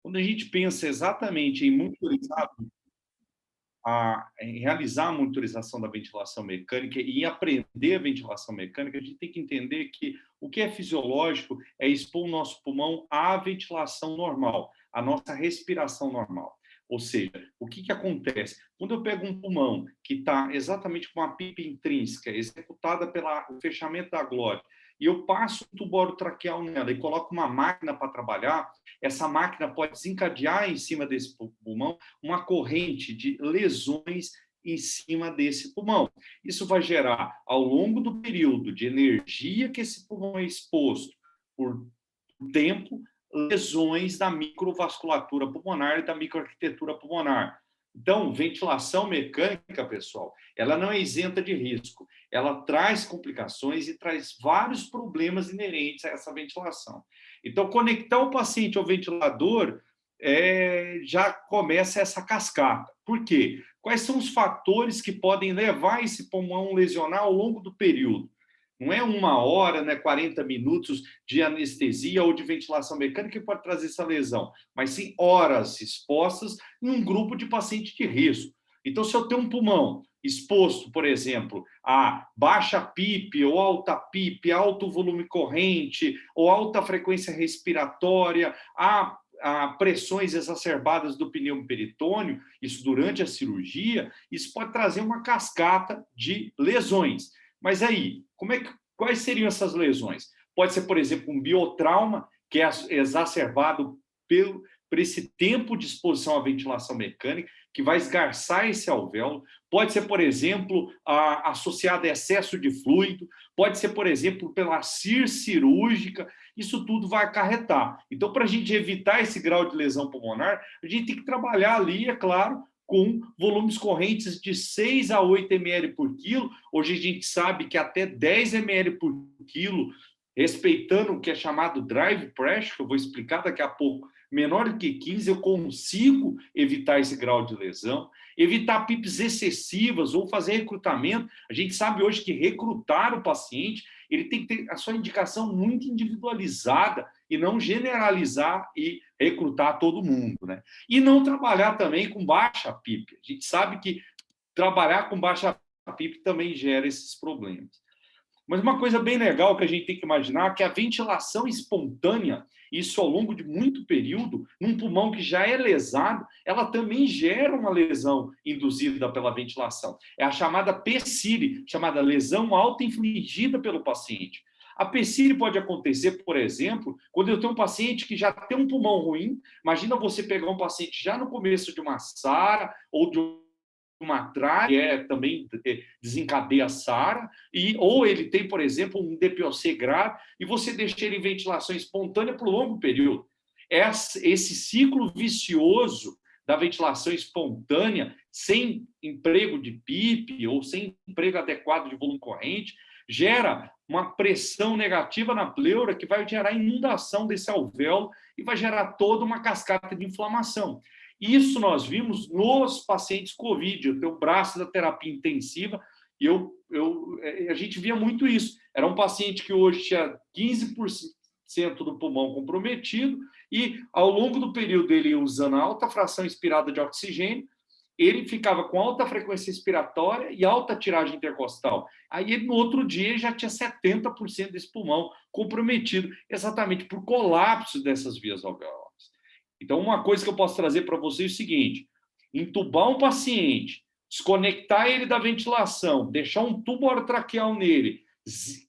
Quando a gente pensa exatamente em monitorizar em realizar a monitorização da ventilação mecânica e em aprender a ventilação mecânica, a gente tem que entender que o que é fisiológico é expor o nosso pulmão à ventilação normal, à nossa respiração normal. Ou seja, o que acontece? Quando eu pego um pulmão que está exatamente com uma pipa intrínseca, executada pelo fechamento da glote, e eu passo um tubo orotraqueal nela e coloco uma máquina para trabalhar, essa máquina pode desencadear em cima desse pulmão uma corrente de lesões em cima desse pulmão. Isso vai gerar, ao longo do período de energia que esse pulmão é exposto por tempo, lesões da microvasculatura pulmonar e da microarquitetura pulmonar. Então, ventilação mecânica, pessoal, ela não é isenta de risco. Ela traz complicações e traz vários problemas inerentes a essa ventilação. Então, conectar o paciente ao ventilador já começa essa cascata. Por quê? Quais são os fatores que podem levar esse pulmão lesionar ao longo do período? Não é 1 hora, né, 40 minutos de anestesia ou de ventilação mecânica que pode trazer essa lesão, mas sim horas expostas em um grupo de paciente de risco. Então, se eu tenho um pulmão exposto, por exemplo, a baixa PIP ou alta PIP, alto volume corrente ou alta frequência respiratória, a pressões exacerbadas do pneu peritônio, isso durante a cirurgia, isso pode trazer uma cascata de lesões. Mas aí, quais seriam essas lesões? Pode ser, por exemplo, um biotrauma, que é exacerbado por esse tempo de exposição à ventilação mecânica, que vai esgarçar esse alvéolo. Pode ser, por exemplo, associado a excesso de fluido. Pode ser, por exemplo, pela CIR cirúrgica. Isso tudo vai acarretar. Então, para a gente evitar esse grau de lesão pulmonar, a gente tem que trabalhar ali, é claro, com volumes correntes de 6 a 8 ml por quilo. Hoje a gente sabe que até 10 ml por quilo, respeitando o que é chamado drive pressure, que eu vou explicar daqui a pouco, menor do que 15, eu consigo evitar esse grau de lesão, evitar PIPs excessivas ou fazer recrutamento. A gente sabe hoje que recrutar o paciente, ele tem que ter a sua indicação muito individualizada e não generalizar e recrutar todo mundo, né? E não trabalhar também com baixa PIP. A gente sabe que trabalhar com baixa PIP também gera esses problemas. Mas uma coisa bem legal que a gente tem que imaginar é que a ventilação espontânea, isso ao longo de muito período, num pulmão que já é lesado, ela também gera uma lesão induzida pela ventilação. É a chamada PSIRI, chamada lesão auto-infligida pelo paciente. A PSIRI pode acontecer, por exemplo, quando eu tenho um paciente que já tem um pulmão ruim. Imagina você pegar um paciente já no começo de uma SARA ou de uma TRA, que também desencadeia a SARA, ou ele tem, por exemplo, um DPOC grave, e você deixa ele em ventilação espontânea por longo período. Esse ciclo vicioso da ventilação espontânea, sem emprego de PIP ou sem emprego adequado de volume corrente, gera uma pressão negativa na pleura que vai gerar inundação desse alvéolo e vai gerar toda uma cascata de inflamação. Isso nós vimos nos pacientes COVID. Eu tenho o braço da terapia intensiva e a gente via muito isso. Era um paciente que hoje tinha 15% do pulmão comprometido e, ao longo do período, ele usando alta fração inspirada de oxigênio, ele ficava com alta frequência respiratória e alta tiragem intercostal. Aí, ele, no outro dia, ele já tinha 70% desse pulmão comprometido, exatamente por colapso dessas vias alveolares. Então, uma coisa que eu posso trazer para vocês é o seguinte: entubar um paciente, desconectar ele da ventilação, deixar um tubo orotraqueal nele,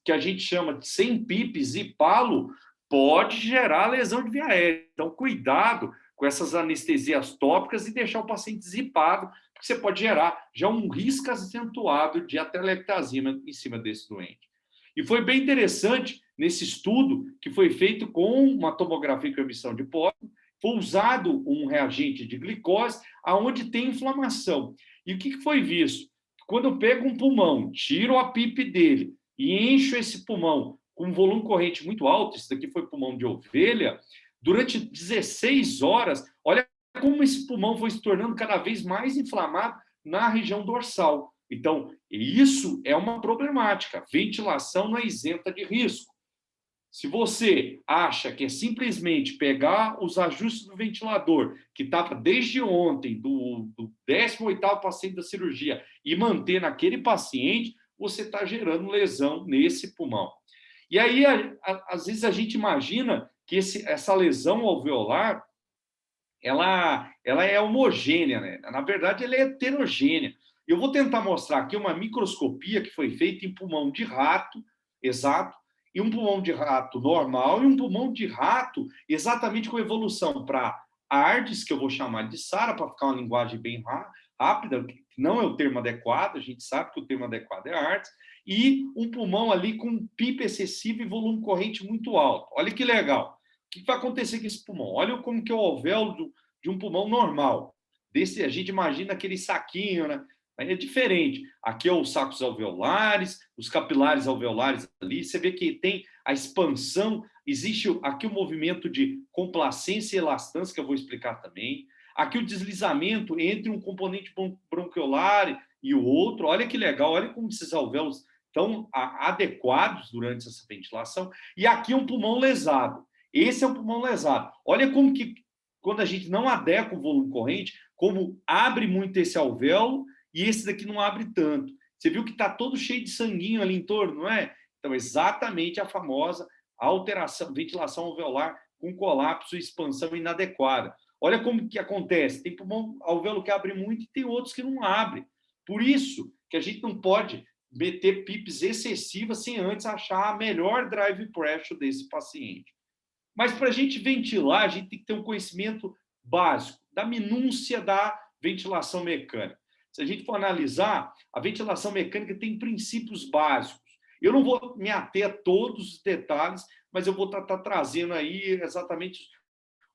que a gente chama de sem PIP, zipá-lo, pode gerar lesão de via aérea. Então, cuidado com essas anestesias tópicas e deixar o paciente zipado, porque você pode gerar já um risco acentuado de atelectasia em cima desse doente. E foi bem interessante nesse estudo que foi feito com uma tomografia com emissão de pólen, foi usado um reagente de glicose aonde tem inflamação. E o que foi visto? Quando eu pego um pulmão, tiro a PIP dele e encho esse pulmão com um volume corrente muito alto, isso daqui foi pulmão de ovelha, durante 16 horas, olha como esse pulmão foi se tornando cada vez mais inflamado na região dorsal. Então, isso é uma problemática. Ventilação não é isenta de risco. Se você acha que é simplesmente pegar os ajustes do ventilador, que estava desde ontem, do 18º paciente da cirurgia, e manter naquele paciente, você está gerando lesão nesse pulmão. E aí, às vezes, a gente imagina que essa lesão alveolar, ela é homogênea, né? Na verdade, ela é heterogênea. Eu vou tentar mostrar aqui uma microscopia que foi feita em pulmão de rato, exato, e um pulmão de rato normal, e um pulmão de rato exatamente com evolução para ARDS, que eu vou chamar de SARA, para ficar uma linguagem bem rápida, que não é o termo adequado, a gente sabe que o termo adequado é ARDS, e um pulmão ali com PIP excessivo e volume corrente muito alto. Olha que legal. O que vai acontecer com esse pulmão? Olha como que é o alvéolo de um pulmão normal. Desse, a gente imagina aquele saquinho, né? É diferente. Aqui é os sacos alveolares, os capilares alveolares ali. Você vê que tem a expansão. Existe aqui o movimento de complacência e elastância, que eu vou explicar também. Aqui o deslizamento entre um componente bronquiolar e o outro. Olha que legal, olha como esses alvéolos estão adequados durante essa ventilação. E aqui um pulmão lesado. Esse é um pulmão lesado. Olha como que, quando a gente não adequa o volume corrente, como abre muito esse alvéolo e esse daqui não abre tanto. Você viu que está todo cheio de sanguinho ali em torno, não é? Então, exatamente a famosa alteração, ventilação alveolar com colapso e expansão inadequada. Olha como que acontece. Tem pulmão alvéolo que abre muito e tem outros que não abrem. Por isso que a gente não pode meter PIPs excessivas sem antes achar a melhor drive pressure desse paciente. Mas para a gente ventilar, a gente tem que ter um conhecimento básico da minúcia da ventilação mecânica. Se a gente for analisar, a ventilação mecânica tem princípios básicos. Eu não vou me ater a todos os detalhes, mas eu vou estar trazendo aí exatamente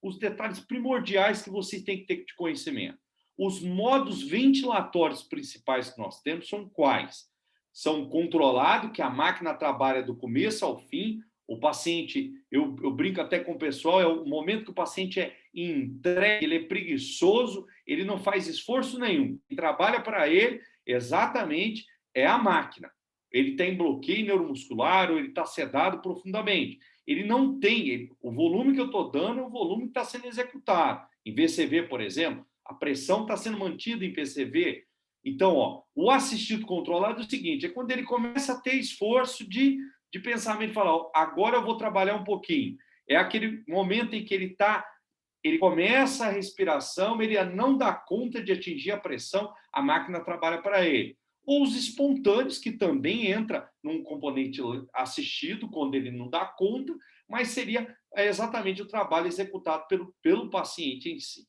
os detalhes primordiais que vocês têm que ter de conhecimento. Os modos ventilatórios principais que nós temos são quais? São controlado, que a máquina trabalha do começo ao fim. O paciente, eu brinco até com o pessoal, é o momento que o paciente é entregue, ele é preguiçoso, ele não faz esforço nenhum. Quem trabalha para ele, exatamente, é a máquina. Ele tem bloqueio neuromuscular ou ele está sedado profundamente. Ele não tem, o volume que eu estou dando é o volume que está sendo executado. Em VCV, por exemplo, a pressão está sendo mantida em PCV. Então, ó, o assistido controlado é o seguinte, é quando ele começa a ter esforço de pensamento, falar, agora eu vou trabalhar um pouquinho. É aquele momento em que ele começa a respiração, ele não dá conta de atingir a pressão, a máquina trabalha para ele. Ou os espontâneos, que também entra num componente assistido, quando ele não dá conta, mas seria exatamente o trabalho executado pelo paciente em si.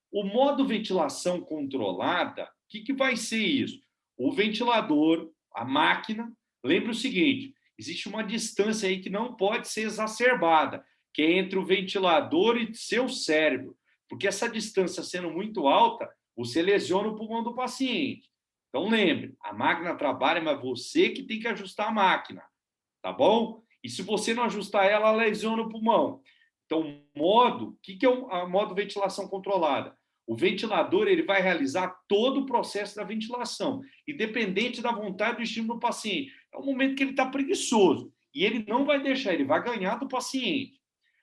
O modo ventilação controlada, o que vai ser isso? O ventilador, a máquina, lembre o seguinte, existe uma distância aí que não pode ser exacerbada, que é entre o ventilador e seu cérebro, porque essa distância sendo muito alta, você lesiona o pulmão do paciente. Então, lembre, a máquina trabalha, mas você que tem que ajustar a máquina, tá bom? E se você não ajustar ela, ela lesiona o pulmão. Então, o que é o modo ventilação controlada? O ventilador ele vai realizar todo o processo da ventilação, independente da vontade do estímulo do paciente. É o momento que ele está preguiçoso e ele não vai deixar, ele vai ganhar do paciente.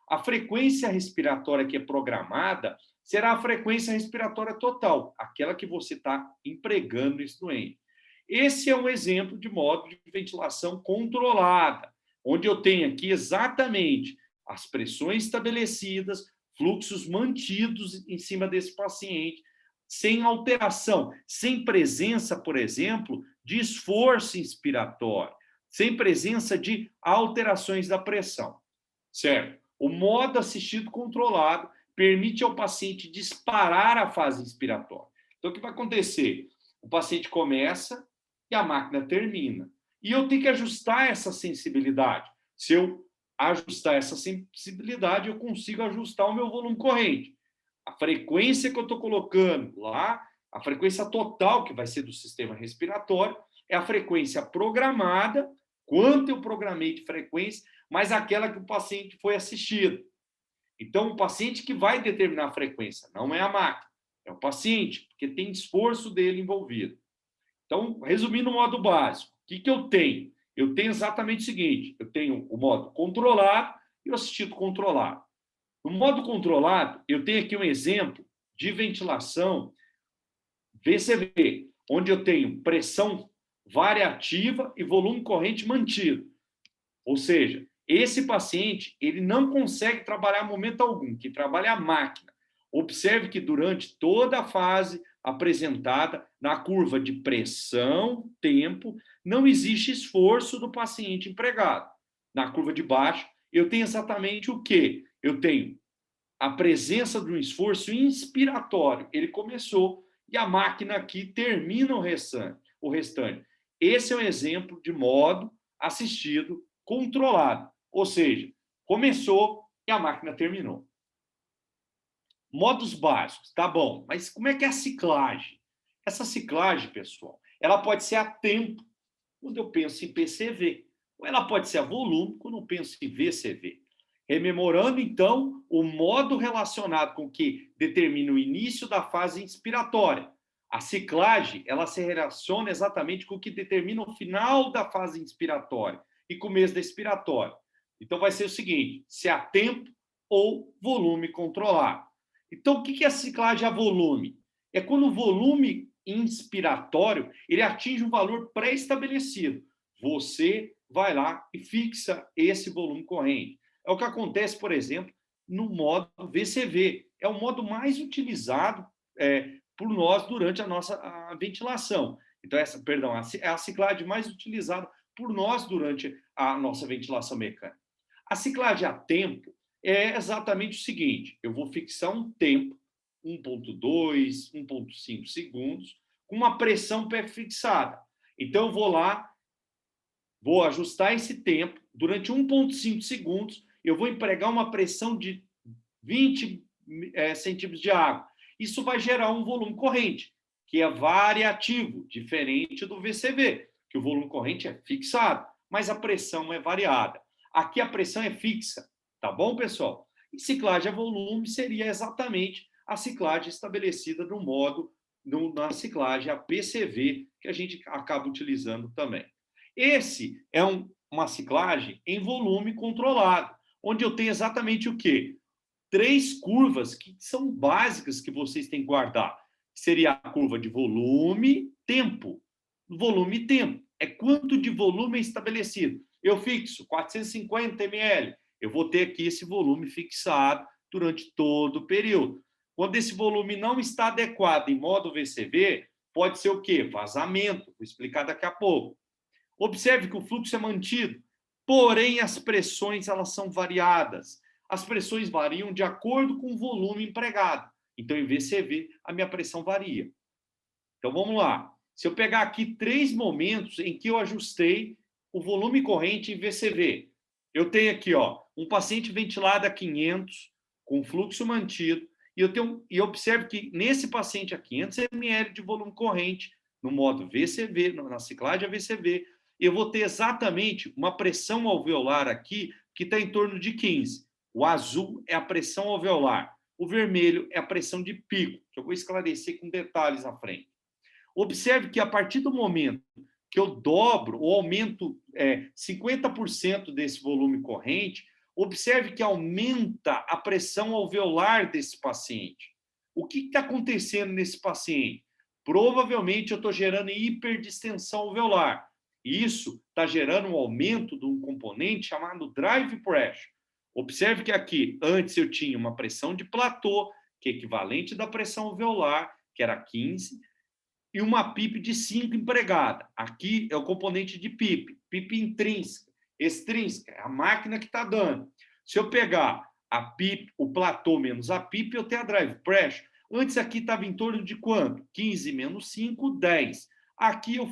A frequência respiratória que é programada será a frequência respiratória total, aquela que você está empregando nesse doente. Esse é um exemplo de modo de ventilação controlada, onde eu tenho aqui exatamente as pressões estabelecidas, fluxos mantidos em cima desse paciente, sem alteração, sem presença, por exemplo, de esforço inspiratório, sem presença de alterações da pressão, certo? O modo assistido controlado permite ao paciente disparar a fase inspiratória. Então, o que vai acontecer? O paciente começa e a máquina termina. E eu tenho que ajustar essa sensibilidade. Se eu ajustar essa sensibilidade, eu consigo ajustar o meu volume corrente. A frequência que eu estou colocando lá, a frequência total, que vai ser do sistema respiratório, é a frequência programada, quanto eu programei de frequência, mas aquela que o paciente foi assistido. Então, o paciente que vai determinar a frequência, não é a máquina, é o paciente, porque tem esforço dele envolvido. Então, resumindo o modo básico, o que eu tenho? eu tenho exatamente o seguinte, eu tenho o modo controlado e o assistido controlado. No modo controlado, eu tenho aqui um exemplo de ventilação VCV, onde eu tenho pressão variativa e volume corrente mantido. Ou seja, esse paciente ele não consegue trabalhar em momento algum, que trabalha a máquina. Observe que durante toda a fase apresentada na curva de pressão, tempo, não existe esforço do paciente empregado. Na curva de baixo, eu tenho exatamente o quê? Eu tenho a presença de um esforço inspiratório. Ele começou e a máquina aqui termina o restante. Esse é um exemplo de modo assistido controlado. Ou seja, começou e a máquina terminou. Modos básicos, tá bom. Mas como é que é a ciclagem? Essa ciclagem, pessoal, ela pode ser a tempo, quando eu penso em PCV. Ou ela pode ser a volume, quando eu penso em VCV. Rememorando, então, o modo relacionado com que determina o início da fase inspiratória. A ciclagem, ela se relaciona exatamente com o que determina o final da fase inspiratória e começo da expiratória. Então, vai ser o seguinte, se há tempo ou volume controlado. Então, o que é a ciclagem a volume? É quando o volume inspiratório ele atinge um valor pré-estabelecido. Você vai lá e fixa esse volume corrente. É o que acontece, por exemplo, no modo VCV. É o modo mais utilizado por nós durante a nossa ventilação. Então, é a ciclagem mais utilizada por nós durante a nossa ventilação mecânica. A ciclagem a tempo é exatamente o seguinte: eu vou fixar um tempo, 1,2, 1,5 segundos, com uma pressão pré-fixada. Então, eu vou lá, vou ajustar esse tempo, durante 1,5 segundos, eu vou empregar uma pressão de 20 centímetros de água. Isso vai gerar um volume corrente, que é variativo, diferente do VCV, que o volume corrente é fixado, mas a pressão é variada. Aqui a pressão é fixa, tá bom, pessoal? E ciclagem a volume seria exatamente a ciclagem estabelecida no modo, na ciclagem a PCV, que a gente acaba utilizando também. Esse é uma ciclagem em volume controlado, onde eu tenho exatamente o quê? 3 curvas que são básicas que vocês têm que guardar. Seria a curva de volume, tempo. Volume e tempo. É quanto de volume é estabelecido. Eu fixo 450 ml. Eu vou ter aqui esse volume fixado durante todo o período. Quando esse volume não está adequado em modo VCV, pode ser o quê? Vazamento. Vou explicar daqui a pouco. Observe que o fluxo é mantido, porém as pressões elas são variadas. As pressões variam de acordo com o volume empregado. Então, em VCV, a minha pressão varia. Então, vamos lá. Se eu pegar aqui 3 momentos em que eu ajustei o volume corrente em VCV, eu tenho aqui um paciente ventilado a 500, com fluxo mantido, e observo que nesse paciente a 500 ml de volume corrente, no modo VCV, na ciclagem a VCV, eu vou ter exatamente uma pressão alveolar aqui que está em torno de 15. O azul é a pressão alveolar. O vermelho é a pressão de pico, que eu vou esclarecer com detalhes à frente. Observe que a partir do momento que eu dobro ou aumento 50% desse volume corrente, observe que aumenta a pressão alveolar desse paciente. O que está acontecendo nesse paciente? Provavelmente eu estou gerando hiperdistensão alveolar. Isso está gerando um aumento de um componente chamado drive pressure. Observe que aqui, antes eu tinha uma pressão de platô, que é equivalente da pressão alveolar, que era 15, e uma PIP de 5 empregada. Aqui é o componente de PIP, PIP intrínseca, extrínseca, é a máquina que está dando. Se eu pegar a PIP, o platô menos a PIP, eu tenho a drive pressure. Antes aqui estava em torno de quanto? 15 menos 5, 10. Aqui eu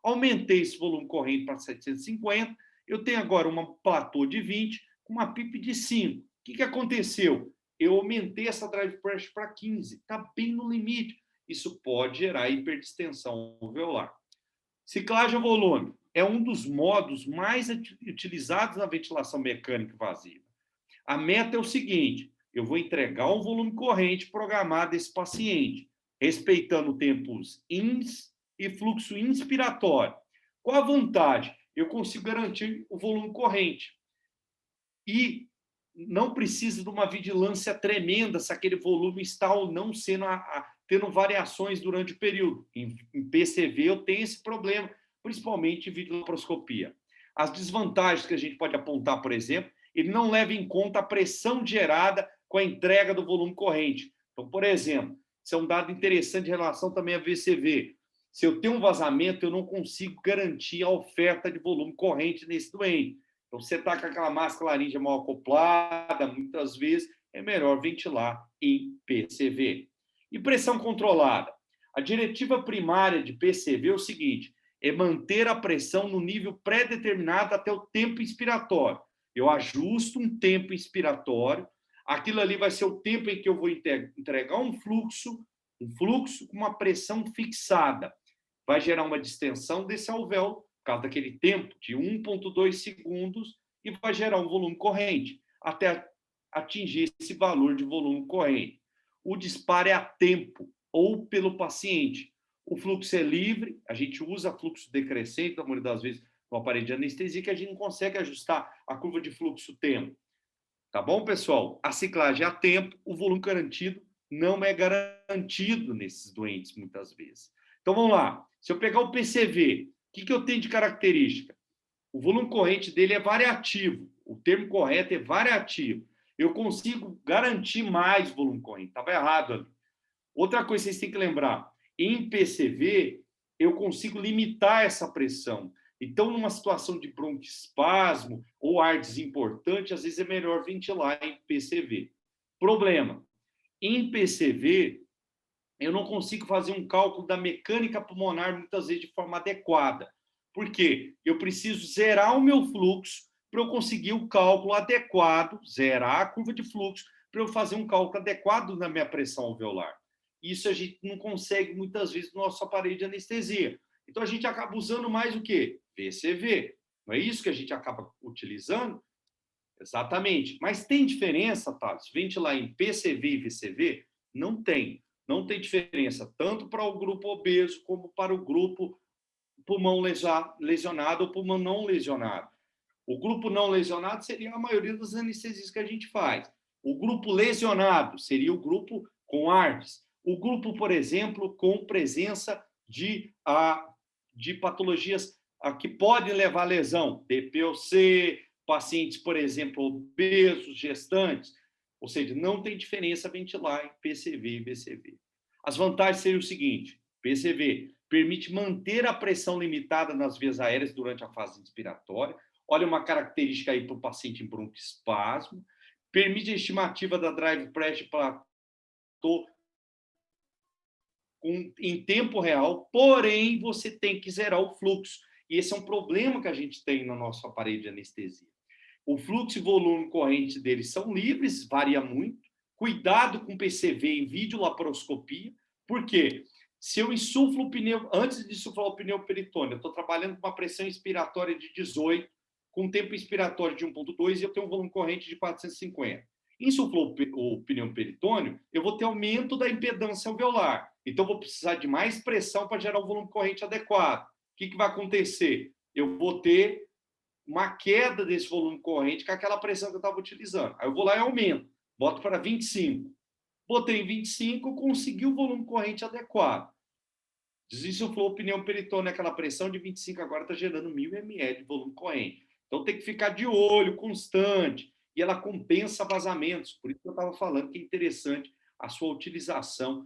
aumentei esse volume corrente para 750, eu tenho agora uma platô de 20 com uma PIP de 5. O que aconteceu? Eu aumentei essa drive pressure para 15, está bem no limite. Isso pode gerar hiperdistensão alveolar. Ciclagem a volume é um dos modos mais utilizados na ventilação mecânica invasiva. A meta é o seguinte: eu vou entregar um volume corrente programado a esse paciente, respeitando tempos ins e fluxo inspiratório. Qual a vantagem? eu consigo garantir o volume corrente. E não precisa de uma vigilância tremenda se aquele volume está ou não sendo tendo variações durante o período. Em PCV eu tenho esse problema, principalmente em videolaparoscopia. As desvantagens que a gente pode apontar, por exemplo, ele não leva em conta a pressão gerada com a entrega do volume corrente. Então, por exemplo, isso é um dado interessante em relação também a VCV. Se eu tenho um vazamento, eu não consigo garantir a oferta de volume corrente nesse doente. Então, você está com aquela máscara laríngea mal acoplada, muitas vezes é melhor ventilar em PCV. E pressão controlada. A diretiva primária de PCV é o seguinte: é manter a pressão no nível pré-determinado até o tempo inspiratório. Eu ajusto um tempo inspiratório, aquilo ali vai ser o tempo em que eu vou entregar um fluxo com uma pressão fixada. Vai gerar uma distensão desse alvéolo, por causa daquele tempo de 1,2 segundos, e vai gerar um volume corrente, até atingir esse valor de volume corrente. O disparo é a tempo, ou pelo paciente. O fluxo é livre, a gente usa fluxo decrescente, na maioria das vezes, no aparelho de anestesia, que a gente não consegue ajustar a curva de fluxo-tempo. Tá bom, pessoal? A ciclagem é a tempo, o volume garantido não é garantido nesses doentes, muitas vezes. Então, vamos lá. Se eu pegar o PCV, o que eu tenho de característica? O volume corrente dele é variativo. O termo correto é variativo. Eu consigo garantir mais volume corrente. Estava errado ali. Outra coisa que vocês têm que lembrar, em PCV, eu consigo limitar essa pressão. Então, numa situação de broncoespasmo ou ar desimportante, às vezes é melhor ventilar em PCV. Problema, em PCV, eu não consigo fazer um cálculo da mecânica pulmonar, muitas vezes, de forma adequada. Por quê? Eu preciso zerar o meu fluxo para eu conseguir o cálculo adequado, zerar a curva de fluxo, para eu fazer um cálculo adequado na minha pressão alveolar. Isso a gente não consegue, muitas vezes, no nosso aparelho de anestesia. Então, a gente acaba usando mais o quê? VCV. Não é isso que a gente acaba utilizando? Exatamente. Mas tem diferença, Thales? Ventilar em PCV e VCV? Não tem. Não tem diferença, tanto para o grupo obeso como para o grupo pulmão lesionado ou pulmão não lesionado. O grupo não lesionado seria a maioria dos anestesias que a gente faz. O grupo lesionado seria o grupo com ARDS. O grupo, por exemplo, com presença de patologias que podem levar a lesão, DPOC, pacientes, por exemplo, obesos, gestantes. Ou seja, não tem diferença ventilar em PCV e VCV. As vantagens seriam o seguinte: PCV permite manter a pressão limitada nas vias aéreas durante a fase inspiratória. Olha uma característica aí para o paciente em broncoespasmo. Permite a estimativa da drive pressure platô em tempo real, porém você tem que zerar o fluxo. E esse é um problema que a gente tem no nosso aparelho de anestesia. O fluxo e volume corrente deles são livres, varia muito. Cuidado com PCV em videolaparoscopia. Por quê? Se eu insuflo o pneu, antes de insuflar o pneu peritônio, eu estou trabalhando com uma pressão inspiratória de 18, com um tempo inspiratório de 1,2 e eu tenho um volume corrente de 450. Insuflou o pneu peritônio, eu vou ter aumento da impedância alveolar. Então, eu vou precisar de mais pressão para gerar um volume corrente adequado. O que vai acontecer? Eu vou ter uma queda desse volume corrente com aquela pressão que eu estava utilizando. Aí eu vou lá e aumento, boto para 25. Botei em 25, consegui o volume corrente adequado. Desinsuflou o pneu peritônio, aquela pressão de 25, agora está gerando 1.000 ml de volume corrente. Então tem que ficar de olho, constante, e ela compensa vazamentos. Por isso que eu estava falando que é interessante a sua utilização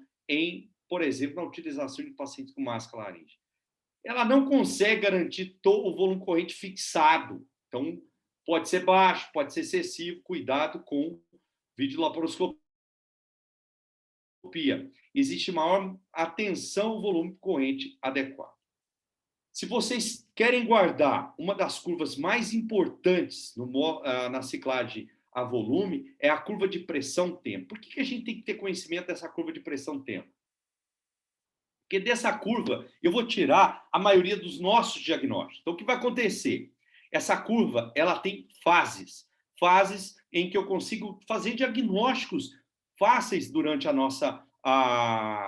por exemplo, na utilização de pacientes com máscara laríngea. Ela não consegue garantir todo o volume corrente fixado. Então, pode ser baixo, pode ser excessivo. Cuidado com videolaparoscopia. Existe maior atenção ao volume corrente adequado. Se vocês querem guardar uma das curvas mais importantes na ciclagem a volume, é a curva de pressão-tempo. Por que a gente tem que ter conhecimento dessa curva de pressão-tempo? Porque dessa curva eu vou tirar a maioria dos nossos diagnósticos. Então, o que vai acontecer? Essa curva ela tem fases. Fases em que eu consigo fazer diagnósticos fáceis durante a nossa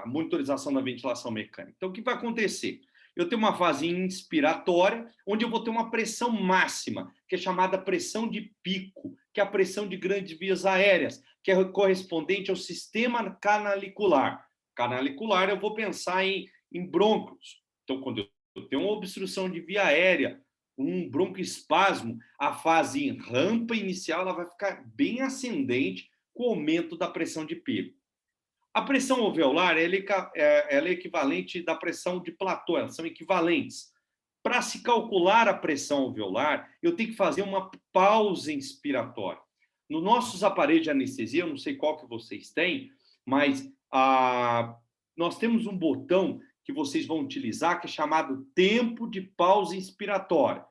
monitorização da ventilação mecânica. Então, o que vai acontecer? Eu tenho uma fase inspiratória, onde eu vou ter uma pressão máxima, que é chamada pressão de pico, que é a pressão de grandes vias aéreas, que é correspondente ao sistema canalicular. Canalicular, eu vou pensar em brônquios. Então, quando eu tenho uma obstrução de via aérea, um broncoespasmo, a fase em rampa inicial ela vai ficar bem ascendente com o aumento da pressão de pico. A pressão alveolar ela é equivalente da pressão de platô, elas são equivalentes. Para se calcular a pressão alveolar, eu tenho que fazer uma pausa inspiratória. Nos nossos aparelhos de anestesia, eu não sei qual que vocês têm, mas nós temos um botão que vocês vão utilizar que é chamado tempo de pausa inspiratória.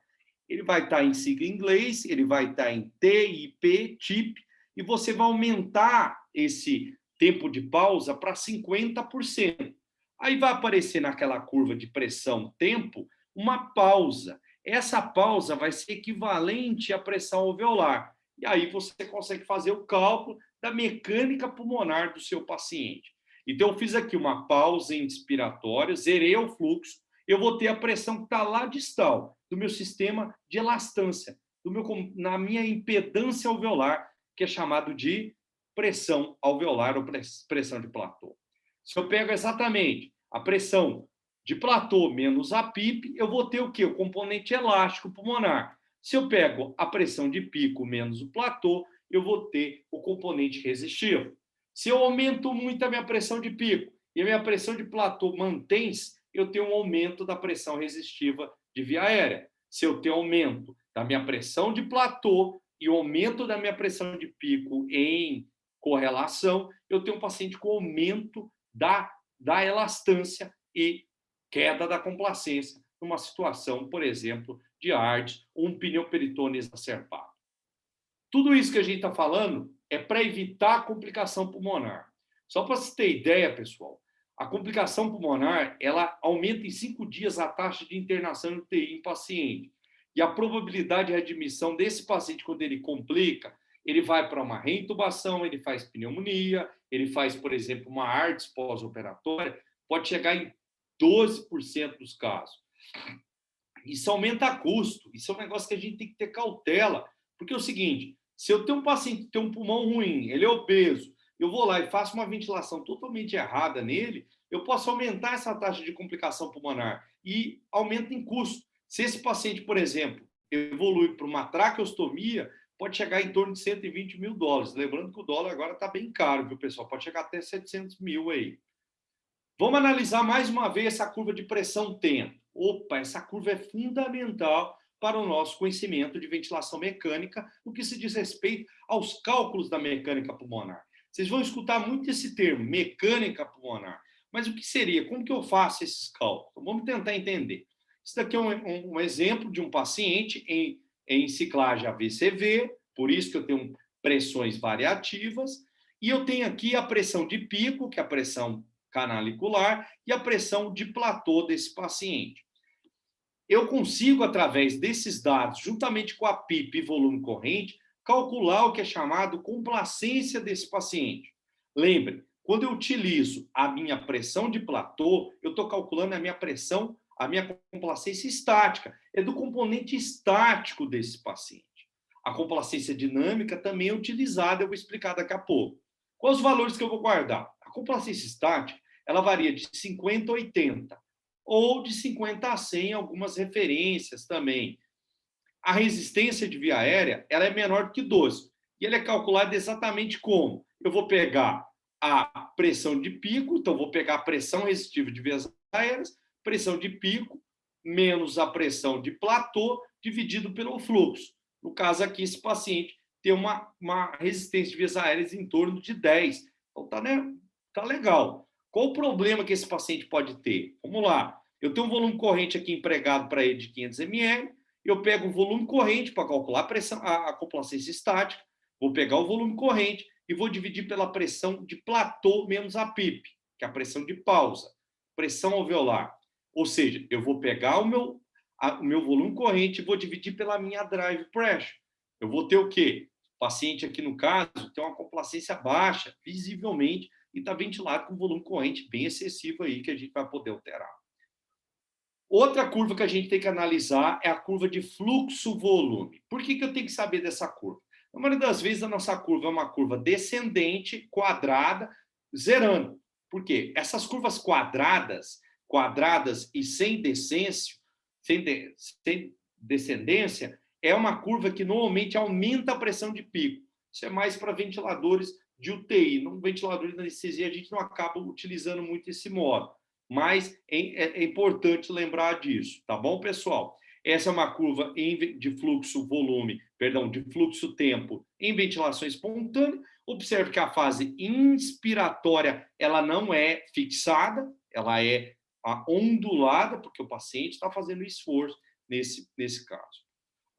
Ele vai estar em sigla em inglês, ele vai estar em TIP, TIP, e você vai aumentar esse tempo de pausa para 50%. Aí vai aparecer naquela curva de pressão tempo uma pausa. Essa pausa vai ser equivalente à pressão alveolar. E aí você consegue fazer o cálculo da mecânica pulmonar do seu paciente. Então, eu fiz aqui uma pausa inspiratória, zerei o fluxo, eu vou ter a pressão que está lá distal, do meu sistema de elastância, na minha impedância alveolar, que é chamado de pressão alveolar ou pressão de platô. Se eu pego exatamente a pressão de platô menos a PIP, eu vou ter o quê? O componente elástico pulmonar. Se eu pego a pressão de pico menos o platô, eu vou ter o componente resistivo. Se eu aumento muito a minha pressão de pico e a minha pressão de platô mantém-se, eu tenho um aumento da pressão resistiva de via aérea. Se eu tenho aumento da minha pressão de platô e o aumento da minha pressão de pico em correlação, eu tenho um paciente com aumento da elastância e queda da complacência, numa situação, por exemplo, de ARDS ou um pneuperitone exacerbado. Tudo isso que a gente está falando é para evitar a complicação pulmonar. Só para você ter ideia, pessoal, a complicação pulmonar ela aumenta em 5 dias a taxa de internação em UTI em paciente. E a probabilidade de readmissão desse paciente, quando ele complica, ele vai para uma reintubação, ele faz pneumonia, ele faz, por exemplo, uma ARDS pós-operatória, pode chegar em 12% dos casos. Isso aumenta custo, isso é um negócio que a gente tem que ter cautela, porque é o seguinte, se eu tenho um paciente que tem um pulmão ruim, ele é obeso, eu vou lá e faço uma ventilação totalmente errada nele, eu posso aumentar essa taxa de complicação pulmonar e aumenta em custo. Se esse paciente, por exemplo, evolui para uma traqueostomia, pode chegar em torno de 120 mil dólares. Lembrando que o dólar agora está bem caro, viu, pessoal? Pode chegar até 700 mil aí. Vamos analisar mais uma vez essa curva de pressão tempo. Opa, essa curva é fundamental para o nosso conhecimento de ventilação mecânica, no que se diz respeito aos cálculos da mecânica pulmonar. Vocês vão escutar muito esse termo, mecânica pulmonar. Mas o que seria? Como que eu faço esses cálculos? Então, vamos tentar entender. Isso daqui é um exemplo de um paciente em ciclagem AVCV, por isso que eu tenho pressões variativas, e eu tenho aqui a pressão de pico, que é a pressão canalicular, e a pressão de platô desse paciente. Eu consigo, através desses dados, juntamente com a PIP e volume corrente, calcular o que é chamado complacência desse paciente. Lembre, quando eu utilizo a minha pressão de platô, eu estou calculando a minha pressão, a minha complacência estática. É do componente estático desse paciente. A complacência dinâmica também é utilizada, eu vou explicar daqui a pouco. Quais os valores que eu vou guardar? A complacência estática, ela varia de 50 a 80, ou de 50 a 100 em algumas referências também. A resistência de via aérea ela é menor do que 12. E ela é calculada exatamente como? Eu vou pegar a pressão de pico, então vou pegar a pressão resistiva de vias aéreas, pressão de pico, menos a pressão de platô, dividido pelo fluxo. No caso aqui, esse paciente tem uma resistência de vias aéreas em torno de 10. Então, tá legal. Qual o problema que esse paciente pode ter? Vamos lá. Eu tenho um volume corrente aqui empregado para ele de 500 ml, eu pego o volume corrente para calcular a pressão, a complacência estática, vou pegar o volume corrente e vou dividir pela pressão de platô menos a PIP, que é a pressão de pausa, pressão alveolar. Ou seja, eu vou pegar o meu volume corrente e vou dividir pela minha drive pressure. Eu vou ter o quê? O paciente aqui, no caso, tem uma complacência baixa, visivelmente, e está ventilado com volume corrente bem excessivo aí, que a gente vai poder alterar. Outra curva que a gente tem que analisar é a curva de fluxo-volume. Por que eu tenho que saber dessa curva? Na maioria das vezes, a nossa curva é uma curva descendente, quadrada, zerando. Por quê? Essas curvas quadradas e sem descência, sem descendência, é uma curva que normalmente aumenta a pressão de pico. Isso é mais para ventiladores de UTI. No ventilador de anestesia, a gente não acaba utilizando muito esse modo. Mas é importante lembrar disso, tá bom, pessoal? Essa é uma curva de fluxo-volume, perdão, de fluxo-tempo em ventilação espontânea. Observe que a fase inspiratória ela não é fixada, ela é ondulada, porque o paciente está fazendo esforço nesse caso.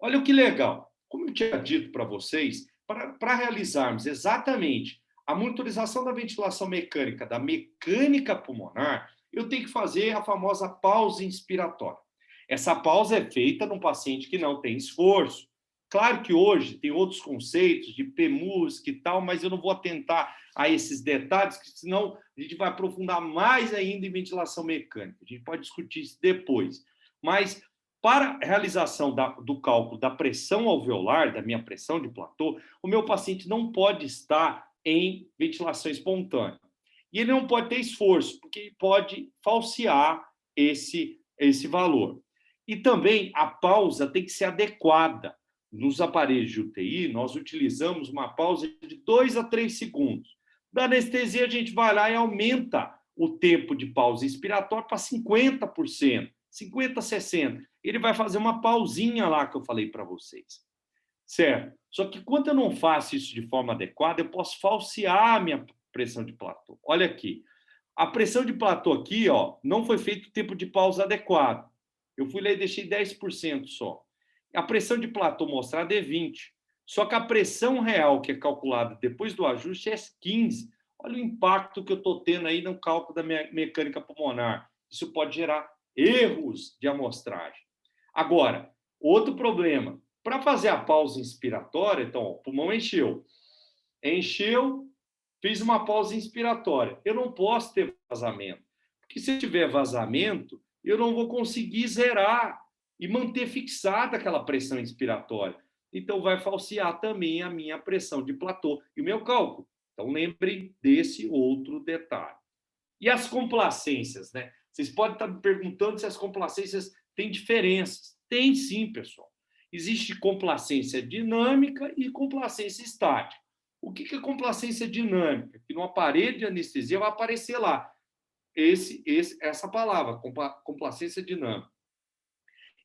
Olha o que legal. Como eu tinha dito para vocês, para realizarmos exatamente a monitorização da ventilação mecânica, da mecânica pulmonar, eu tenho que fazer a famosa pausa inspiratória. Essa pausa é feita num paciente que não tem esforço. Claro que hoje tem outros conceitos de PMUSC e tal, mas eu não vou atentar a esses detalhes, porque senão a gente vai aprofundar mais ainda em ventilação mecânica. A gente pode discutir isso depois. Mas para a realização do cálculo da pressão alveolar, da minha pressão de platô, o meu paciente não pode estar em ventilação espontânea. E ele não pode ter esforço, porque pode falsear esse valor. E também a pausa tem que ser adequada. Nos aparelhos de UTI, nós utilizamos uma pausa de 2 a 3 segundos. Da anestesia, a gente vai lá e aumenta o tempo de pausa inspiratória para 50%, 50%, 60%. Ele vai fazer uma pausinha lá que eu falei para vocês. Certo? Só que quando eu não faço isso de forma adequada, eu posso falsear a minha pressão de platô. Olha aqui. A pressão de platô aqui, ó, não foi feito o tempo de pausa adequado. Eu fui lá e deixei 10% só. A pressão de platô mostrada é 20. Só que a pressão real que é calculada depois do ajuste é 15. Olha o impacto que eu estou tendo aí no cálculo da minha mecânica pulmonar. Isso pode gerar erros de amostragem. Agora, outro problema. Para fazer a pausa inspiratória, então, o pulmão encheu. Encheu, fiz uma pausa inspiratória. Eu não posso ter vazamento. Porque se tiver vazamento, eu não vou conseguir zerar e manter fixada aquela pressão inspiratória. Então, vai falsear também a minha pressão de platô e o meu cálculo. Então, lembrem desse outro detalhe. E as complacências, né? Vocês podem estar me perguntando se as complacências têm diferenças. Tem sim, pessoal. Existe complacência dinâmica e complacência estática. O que é complacência dinâmica? Que no aparelho de anestesia vai aparecer lá essa palavra, complacência dinâmica.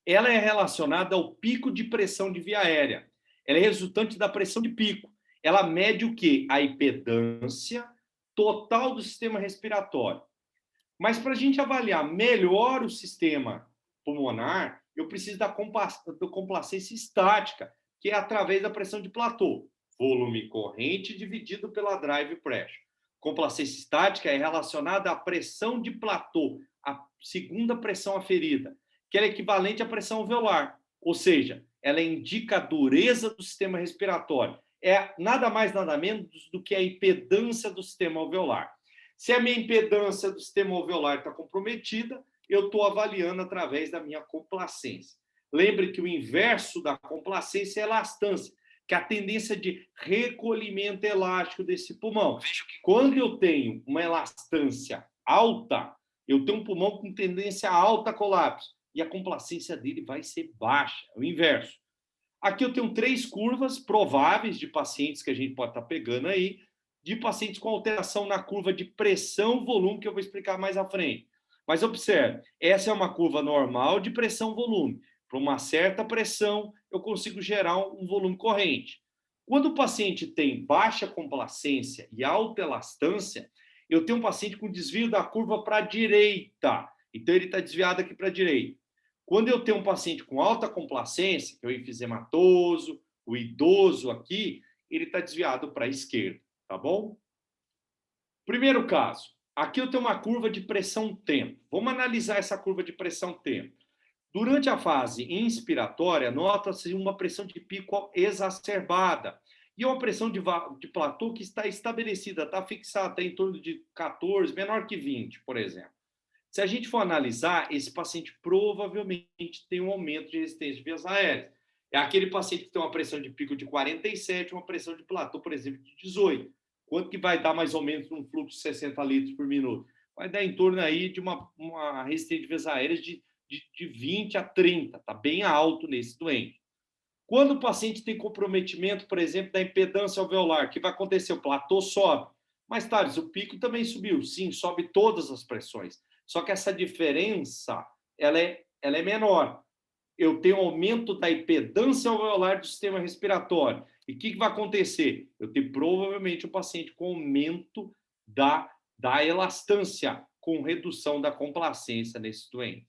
Ela é relacionada ao pico de pressão de via aérea. Ela é resultante da pressão de pico. Ela mede o quê? A impedância total do sistema respiratório. Mas para a gente avaliar melhor o sistema pulmonar, eu preciso da complacência estática, que é através da pressão de platô, volume corrente dividido pela drive pressure. Complacência estática é relacionada à pressão de platô, a segunda pressão aferida, que é equivalente à pressão alveolar, ou seja, ela indica a dureza do sistema respiratório. É nada mais, nada menos do que a impedância do sistema alveolar. Se a minha impedância do sistema alveolar está comprometida, eu estou avaliando através da minha complacência. Lembre que o inverso da complacência é a elastância, que é a tendência de recolhimento elástico desse pulmão. Quando eu tenho uma elastância alta, eu tenho um pulmão com tendência alta a colapso, e a complacência dele vai ser baixa, é o inverso. Aqui eu tenho 3 curvas prováveis de pacientes que a gente pode estar pegando aí, de pacientes com alteração na curva de pressão-volume, que eu vou explicar mais à frente. Mas observe, essa é uma curva normal de pressão-volume. Para uma certa pressão, eu consigo gerar um volume corrente. Quando o paciente tem baixa complacência e alta elastância, eu tenho um paciente com desvio da curva para a direita. Então, ele está desviado aqui para a direita. Quando eu tenho um paciente com alta complacência, que é o enfisematoso, o idoso aqui, ele está desviado para a esquerda, tá bom? Primeiro caso, aqui eu tenho uma curva de pressão-tempo. Vamos analisar essa curva de pressão-tempo. Durante a fase inspiratória, nota-se uma pressão de pico exacerbada e uma pressão de platô que está estabelecida, está fixada, está em torno de 14, menor que 20, por exemplo. Se a gente for analisar, esse paciente provavelmente tem um aumento de resistência de vias aéreas. É aquele paciente que tem uma pressão de pico de 47, uma pressão de platô, por exemplo, de 18. Quanto que vai dar mais ou menos num fluxo de 60 litros por minuto? Vai dar em torno aí de uma resistência de vias aéreas de 20 a 30, está bem alto nesse doente. Quando o paciente tem comprometimento, por exemplo, da impedância alveolar, o que vai acontecer? O platô sobe. Mas, Thales, o pico também subiu. Sim, sobe todas as pressões. Só que essa diferença ela é menor. Eu tenho aumento da impedância alveolar do sistema respiratório. E o que vai acontecer? Eu tenho provavelmente um paciente com aumento da elastância, com redução da complacência nesse doente.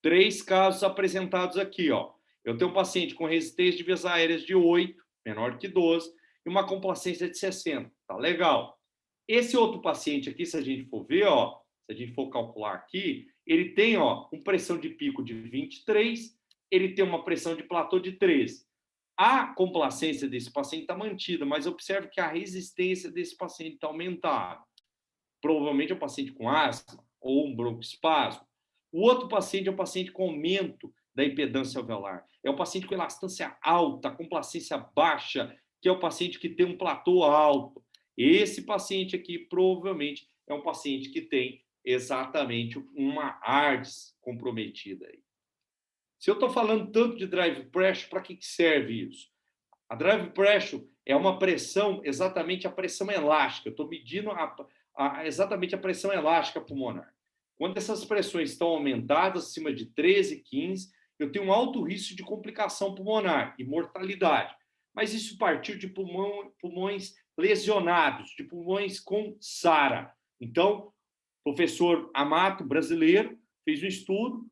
3 casos apresentados aqui, ó. Eu tenho um paciente com resistência de vias aéreas de 8, menor que 12, e uma complacência de 60. Tá legal. Esse outro paciente aqui, se a gente for ver, ó, se a gente for calcular aqui, ele tem, ó, uma pressão de pico de 23, ele tem uma pressão de platô de 13. A complacência desse paciente está mantida, mas observe que a resistência desse paciente está aumentada. Provavelmente é um paciente com asma ou um broncoespasmo. O outro paciente é um paciente com aumento da impedância alveolar. É um paciente com elastância alta, complacência baixa, que é o paciente que tem um platô alto. Esse paciente aqui provavelmente é um paciente que tem exatamente uma ARDS comprometida. Se eu estou falando tanto de drive pressure, para que serve isso? A drive pressure é uma pressão, exatamente a pressão elástica. Eu estou medindo exatamente a pressão elástica pulmonar. Quando essas pressões estão aumentadas, acima de 13, 15, eu tenho um alto risco de complicação pulmonar e mortalidade. Mas isso partiu de pulmões lesionados, de pulmões com SARA. Então, o professor Amato, brasileiro, fez um estudo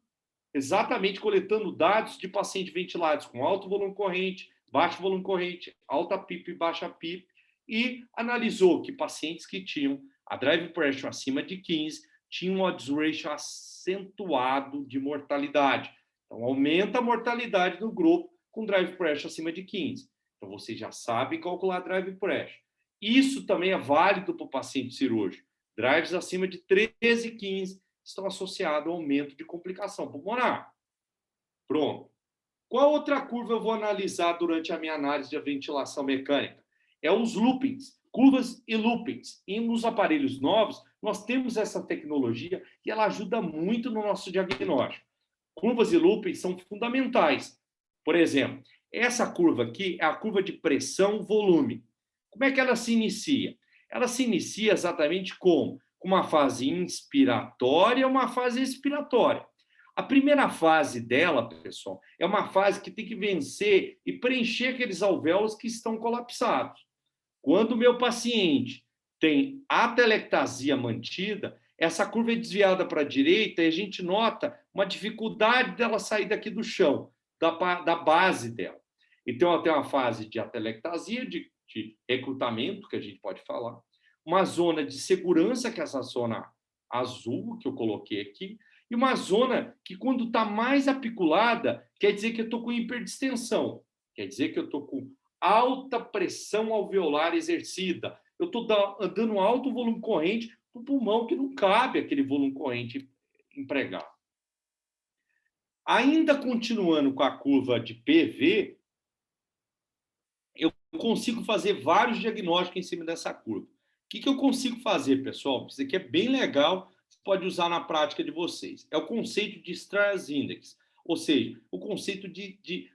exatamente coletando dados de pacientes ventilados com alto volume corrente, baixo volume corrente, alta PIP e baixa PIP, e analisou que pacientes que tinham a drive pressure acima de 15 tinham um odds ratio acentuado de mortalidade. Então, aumenta a mortalidade do grupo com drive pressure acima de 15. Então, vocês já sabem calcular a drive pressure. Isso também é válido para o paciente cirúrgico. Drives acima de 13 e 15 estão associados ao aumento de complicação pulmonar. Pronto. Qual outra curva eu vou analisar durante a minha análise de ventilação mecânica? É os loopings, curvas e loopings. E nos aparelhos novos, nós temos essa tecnologia e ela ajuda muito no nosso diagnóstico. Curvas e loopings são fundamentais. Por exemplo, essa curva aqui é a curva de pressão-volume. Como é que ela se inicia? Ela se inicia exatamente como? Com uma fase inspiratória e uma fase expiratória. A primeira fase dela, pessoal, é uma fase que tem que vencer e preencher aqueles alvéolos que estão colapsados. Quando o meu paciente tem atelectasia mantida, essa curva é desviada para a direita e a gente nota uma dificuldade dela sair daqui do chão, da base dela. Então, ela tem uma fase de atelectasia, de recrutamento, que a gente pode falar, uma zona de segurança, que é essa zona azul que eu coloquei aqui, e uma zona que, quando está mais apiculada, quer dizer que eu estou com hiperdistensão, quer dizer que eu estou com alta pressão alveolar exercida, eu estou dando um alto volume corrente para o pulmão que não cabe aquele volume corrente empregado. Ainda continuando com a curva de PV, eu consigo fazer vários diagnósticos em cima dessa curva. O que eu consigo fazer, pessoal? Isso aqui é bem legal, você pode usar na prática de vocês. É o conceito de stress index, ou seja, o conceito de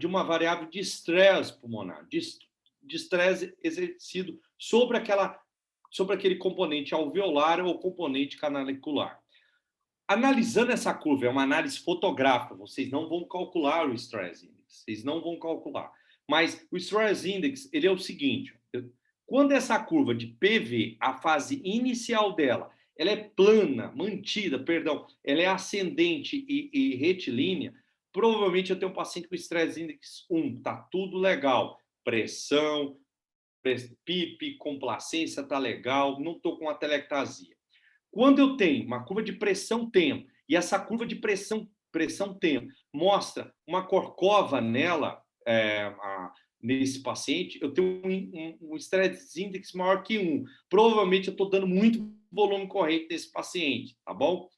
uma variável de estresse pulmonar, de estresse exercido sobre aquele componente alveolar ou componente canalicular. Analisando essa curva, é uma análise fotográfica, vocês não vão calcular o stress index, vocês não vão calcular. Mas o stress index, ele é o seguinte, quando essa curva de PV, a fase inicial dela, ela é plana, mantida, perdão, ela é ascendente e retilínea, provavelmente eu tenho um paciente com stress index 1, tá tudo legal, pressão, PIP, complacência tá legal, não estou com atelectasia. Quando eu tenho uma curva de pressão-tempo, e essa curva de pressão-tempo mostra uma corcova nela, nesse paciente, eu tenho um stress index maior que 1. Provavelmente eu estou dando muito volume corrente nesse paciente, tá bom?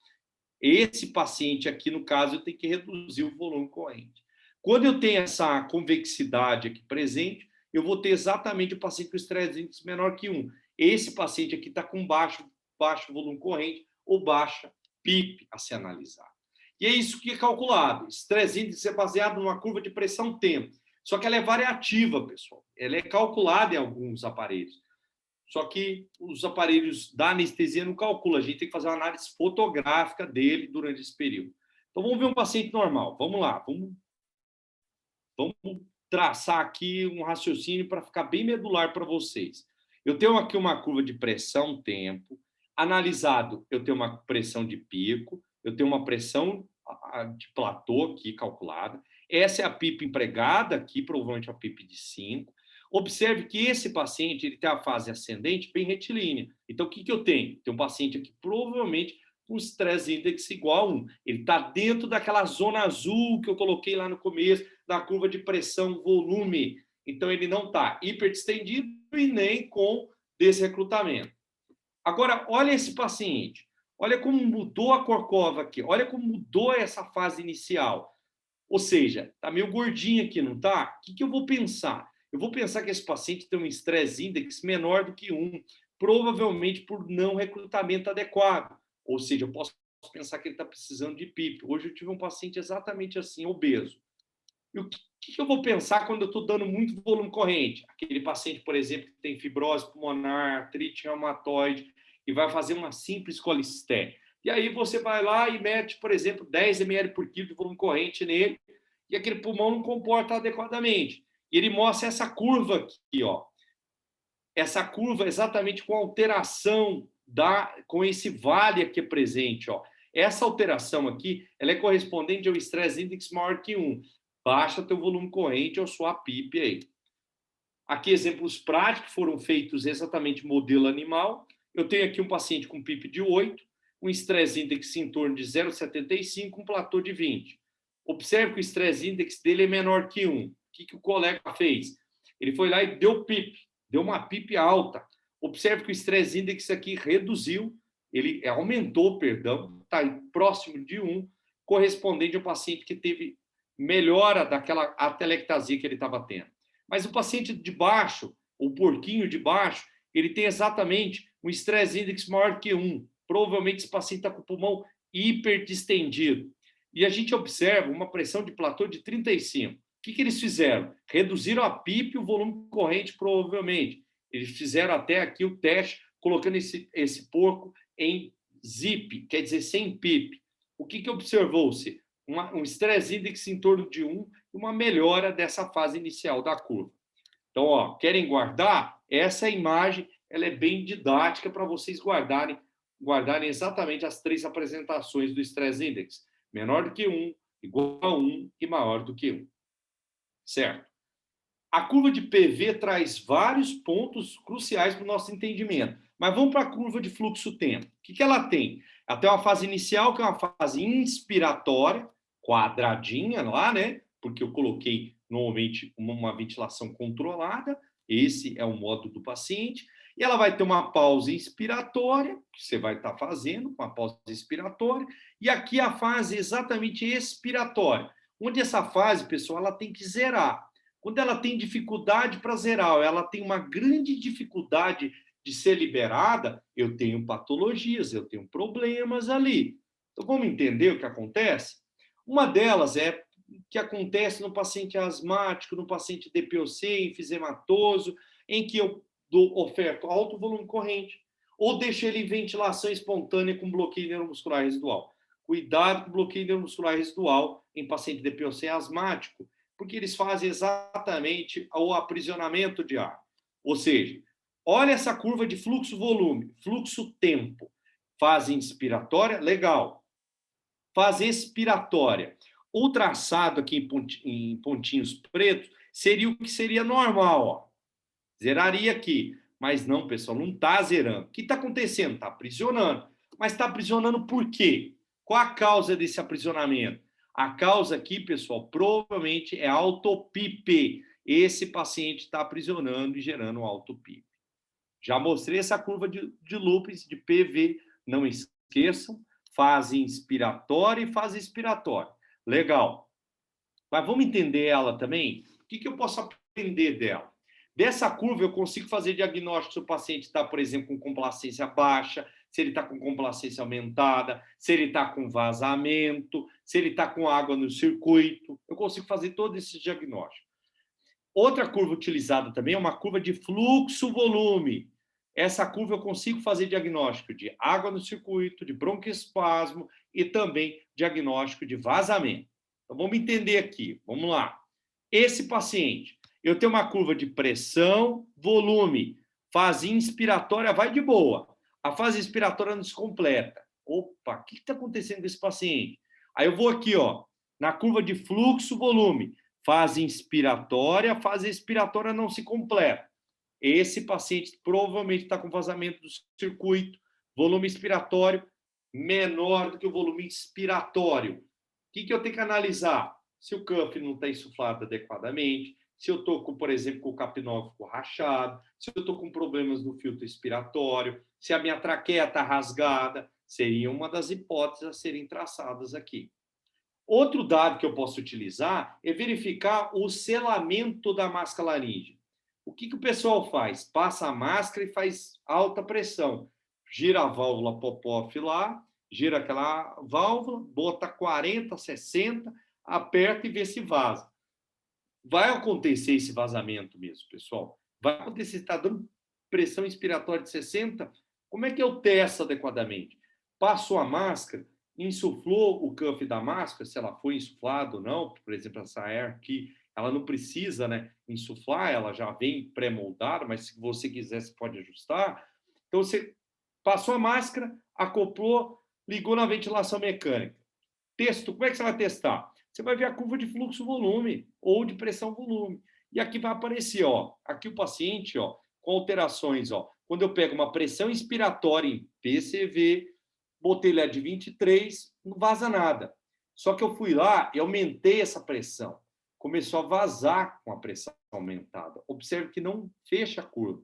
Esse paciente aqui, no caso, eu tenho que reduzir o volume corrente. Quando eu tenho essa convexidade aqui presente, eu vou ter exatamente o paciente com estresse índice menor que 1. Esse paciente aqui está com baixo volume corrente ou baixa PIP a ser analisado. E é isso que é calculado. Estresse índice é baseado numa curva de pressão-tempo. Só que ela é variativa, pessoal. Ela é calculada em alguns aparelhos. Só que os aparelhos da anestesia não calculam. A gente tem que fazer uma análise fotográfica dele durante esse período. Então, vamos ver um paciente normal. Vamos lá. Vamos traçar aqui um raciocínio para ficar bem medular para vocês. Eu tenho aqui uma curva de pressão-tempo. Analisado, eu tenho uma pressão de pico. Eu tenho uma pressão de platô aqui calculada. Essa é a PIP empregada aqui, provavelmente a PIP de 5. Observe que esse paciente ele tem a fase ascendente bem retilínea. Então, o que eu tenho? Tem um paciente aqui, provavelmente, com stress index igual a 1. Ele está dentro daquela zona azul que eu coloquei lá no começo, da curva de pressão-volume. Então, ele não está hiperdistendido e nem com desrecrutamento. Agora, olha esse paciente. Olha como mudou a Corcova aqui. Olha como mudou essa fase inicial. Ou seja, está meio gordinho aqui, não está? O que eu vou pensar? Eu vou pensar que esse paciente tem um stress index menor do que 1, provavelmente por não recrutamento adequado. Ou seja, eu posso pensar que ele está precisando de PIP. Hoje eu tive um paciente exatamente assim, obeso. E o que eu vou pensar quando eu estou dando muito volume corrente? Aquele paciente, por exemplo, que tem fibrose pulmonar, artrite reumatoide, e vai fazer uma simples colisté. E aí você vai lá e mete, por exemplo, 10 ml por quilo de volume corrente nele, e aquele pulmão não comporta adequadamente. E ele mostra essa curva aqui, ó. Essa curva exatamente com a alteração com esse vale aqui presente, ó. Essa alteração aqui, ela é correspondente ao stress index maior que 1. Baixa teu volume corrente ou sua PIP aí. Aqui exemplos práticos foram feitos exatamente modelo animal. Eu tenho aqui um paciente com PIP de 8, um stress index em torno de 0,75, um platô de 20. Observe que o stress index dele é menor que 1. O que o colega fez? Ele foi lá e deu PIP, deu uma PIP alta. Observe que o stress index aqui reduziu, ele aumentou, perdão, está próximo de 1, correspondente ao paciente que teve melhora daquela atelectasia que ele estava tendo. Mas o paciente de baixo, o porquinho de baixo, ele tem exatamente um stress index maior que 1. Provavelmente esse paciente está com o pulmão hiperdistendido. E a gente observa uma pressão de platô de 35. O que eles fizeram? Reduziram a PIP e o volume corrente, provavelmente. Eles fizeram até aqui o teste, colocando esse porco em ZIP, quer dizer, sem PIP. O que observou-se? Um stress index em torno de 1 e uma melhora dessa fase inicial da curva. Então, ó, querem guardar? Essa imagem ela é bem didática para vocês guardarem exatamente as 3 apresentações do stress index. Menor do que 1, igual a 1 e maior do que 1. Certo? A curva de PV traz vários pontos cruciais para o nosso entendimento. Mas vamos para a curva de fluxo-tempo. O que ela tem? Ela tem uma fase inicial, que é uma fase inspiratória, quadradinha lá, né? Porque eu coloquei normalmente uma ventilação controlada. Esse é o modo do paciente. E ela vai ter uma pausa inspiratória, que você vai estar fazendo, uma pausa inspiratória. E aqui a fase exatamente expiratória, onde essa fase, pessoal, ela tem que zerar. Quando ela tem dificuldade para zerar, ela tem uma grande dificuldade de ser liberada, eu tenho patologias, eu tenho problemas ali. Então, vamos entender o que acontece? Uma delas é que acontece no paciente asmático, no paciente DPOC, enfisematoso, em que eu oferto alto volume corrente, ou deixo ele em ventilação espontânea com bloqueio neuromuscular residual. Cuidado com bloqueio neuromuscular residual em paciente DPOC asmático, porque eles fazem exatamente o aprisionamento de ar. Ou seja, olha essa curva de fluxo-volume, fluxo-tempo. Fase inspiratória, legal. Fase expiratória. O traçado aqui em pontinhos pretos seria o que seria normal. Ó. Zeraria aqui. Mas não, pessoal, não está zerando. O que está acontecendo? Está aprisionando. Mas está aprisionando por quê? Qual a causa desse aprisionamento? A causa aqui, pessoal, provavelmente é autopipe. Esse paciente está aprisionando e gerando autopipe. Já mostrei essa curva de Lupes, de PV. Não esqueçam. fase inspiratória e fase expiratória. Legal. Mas vamos entender ela também? O que eu posso aprender dela? Dessa curva, eu consigo fazer diagnóstico se o paciente está, por exemplo, com complacência baixa, se ele está com complacência aumentada, se ele está com vazamento, se ele está com água no circuito. Eu consigo fazer todo esse diagnóstico. Outra curva utilizada também é uma curva de fluxo-volume. Essa curva eu consigo fazer diagnóstico de água no circuito, de broncoespasmo e também diagnóstico de vazamento. Então, vamos entender aqui. Vamos lá. Esse paciente, eu tenho uma curva de pressão, volume. Fase inspiratória vai de boa. A fase expiratória não se completa. Opa, o que está acontecendo com esse paciente? Aí eu vou aqui, ó, na curva de fluxo, volume. Fase inspiratória, a fase expiratória não se completa. Esse paciente provavelmente está com vazamento do circuito, volume expiratório menor do que o volume inspiratório. O que eu tenho que analisar? Se o cuff não está insuflado adequadamente, se eu estou, por exemplo, com o capnógrafo rachado, se eu estou com problemas no filtro expiratório, se a minha traqueia está rasgada, seria uma das hipóteses a serem traçadas aqui. Outro dado que eu posso utilizar é verificar o selamento da máscara laríngea. O que o pessoal faz? Passa a máscara e faz alta pressão. Gira a válvula pop-off lá, gira aquela válvula, bota 40, 60, aperta e vê se vaza. Vai acontecer esse vazamento mesmo, pessoal. Vai acontecer, está dando pressão inspiratória de 60, como é que eu testo adequadamente? Passo a máscara, insuflou o cuff da máscara, se ela foi insuflada ou não, por exemplo, essa Air aqui, ela não precisa, né, insuflar, ela já vem pré-moldada, mas se você quiser, você pode ajustar. Então, você passou a máscara, acoplou, ligou na ventilação mecânica. Texto, como é que você vai testar? Você vai ver a curva de fluxo-volume ou de pressão-volume. E aqui vai aparecer, ó, aqui o paciente, ó, com alterações, ó. Quando eu pego uma pressão inspiratória em PCV, botei ele a de 23, não vaza nada. Só que eu fui lá e aumentei essa pressão. Começou a vazar com a pressão aumentada. Observe que não fecha a curva.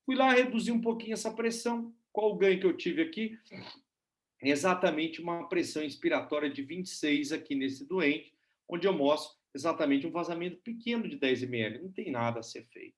Fui lá reduzir um pouquinho essa pressão. Qual o ganho que eu tive aqui? Exatamente uma pressão inspiratória de 26 aqui nesse doente, onde eu mostro exatamente um vazamento pequeno de 10 ml. Não tem nada a ser feito.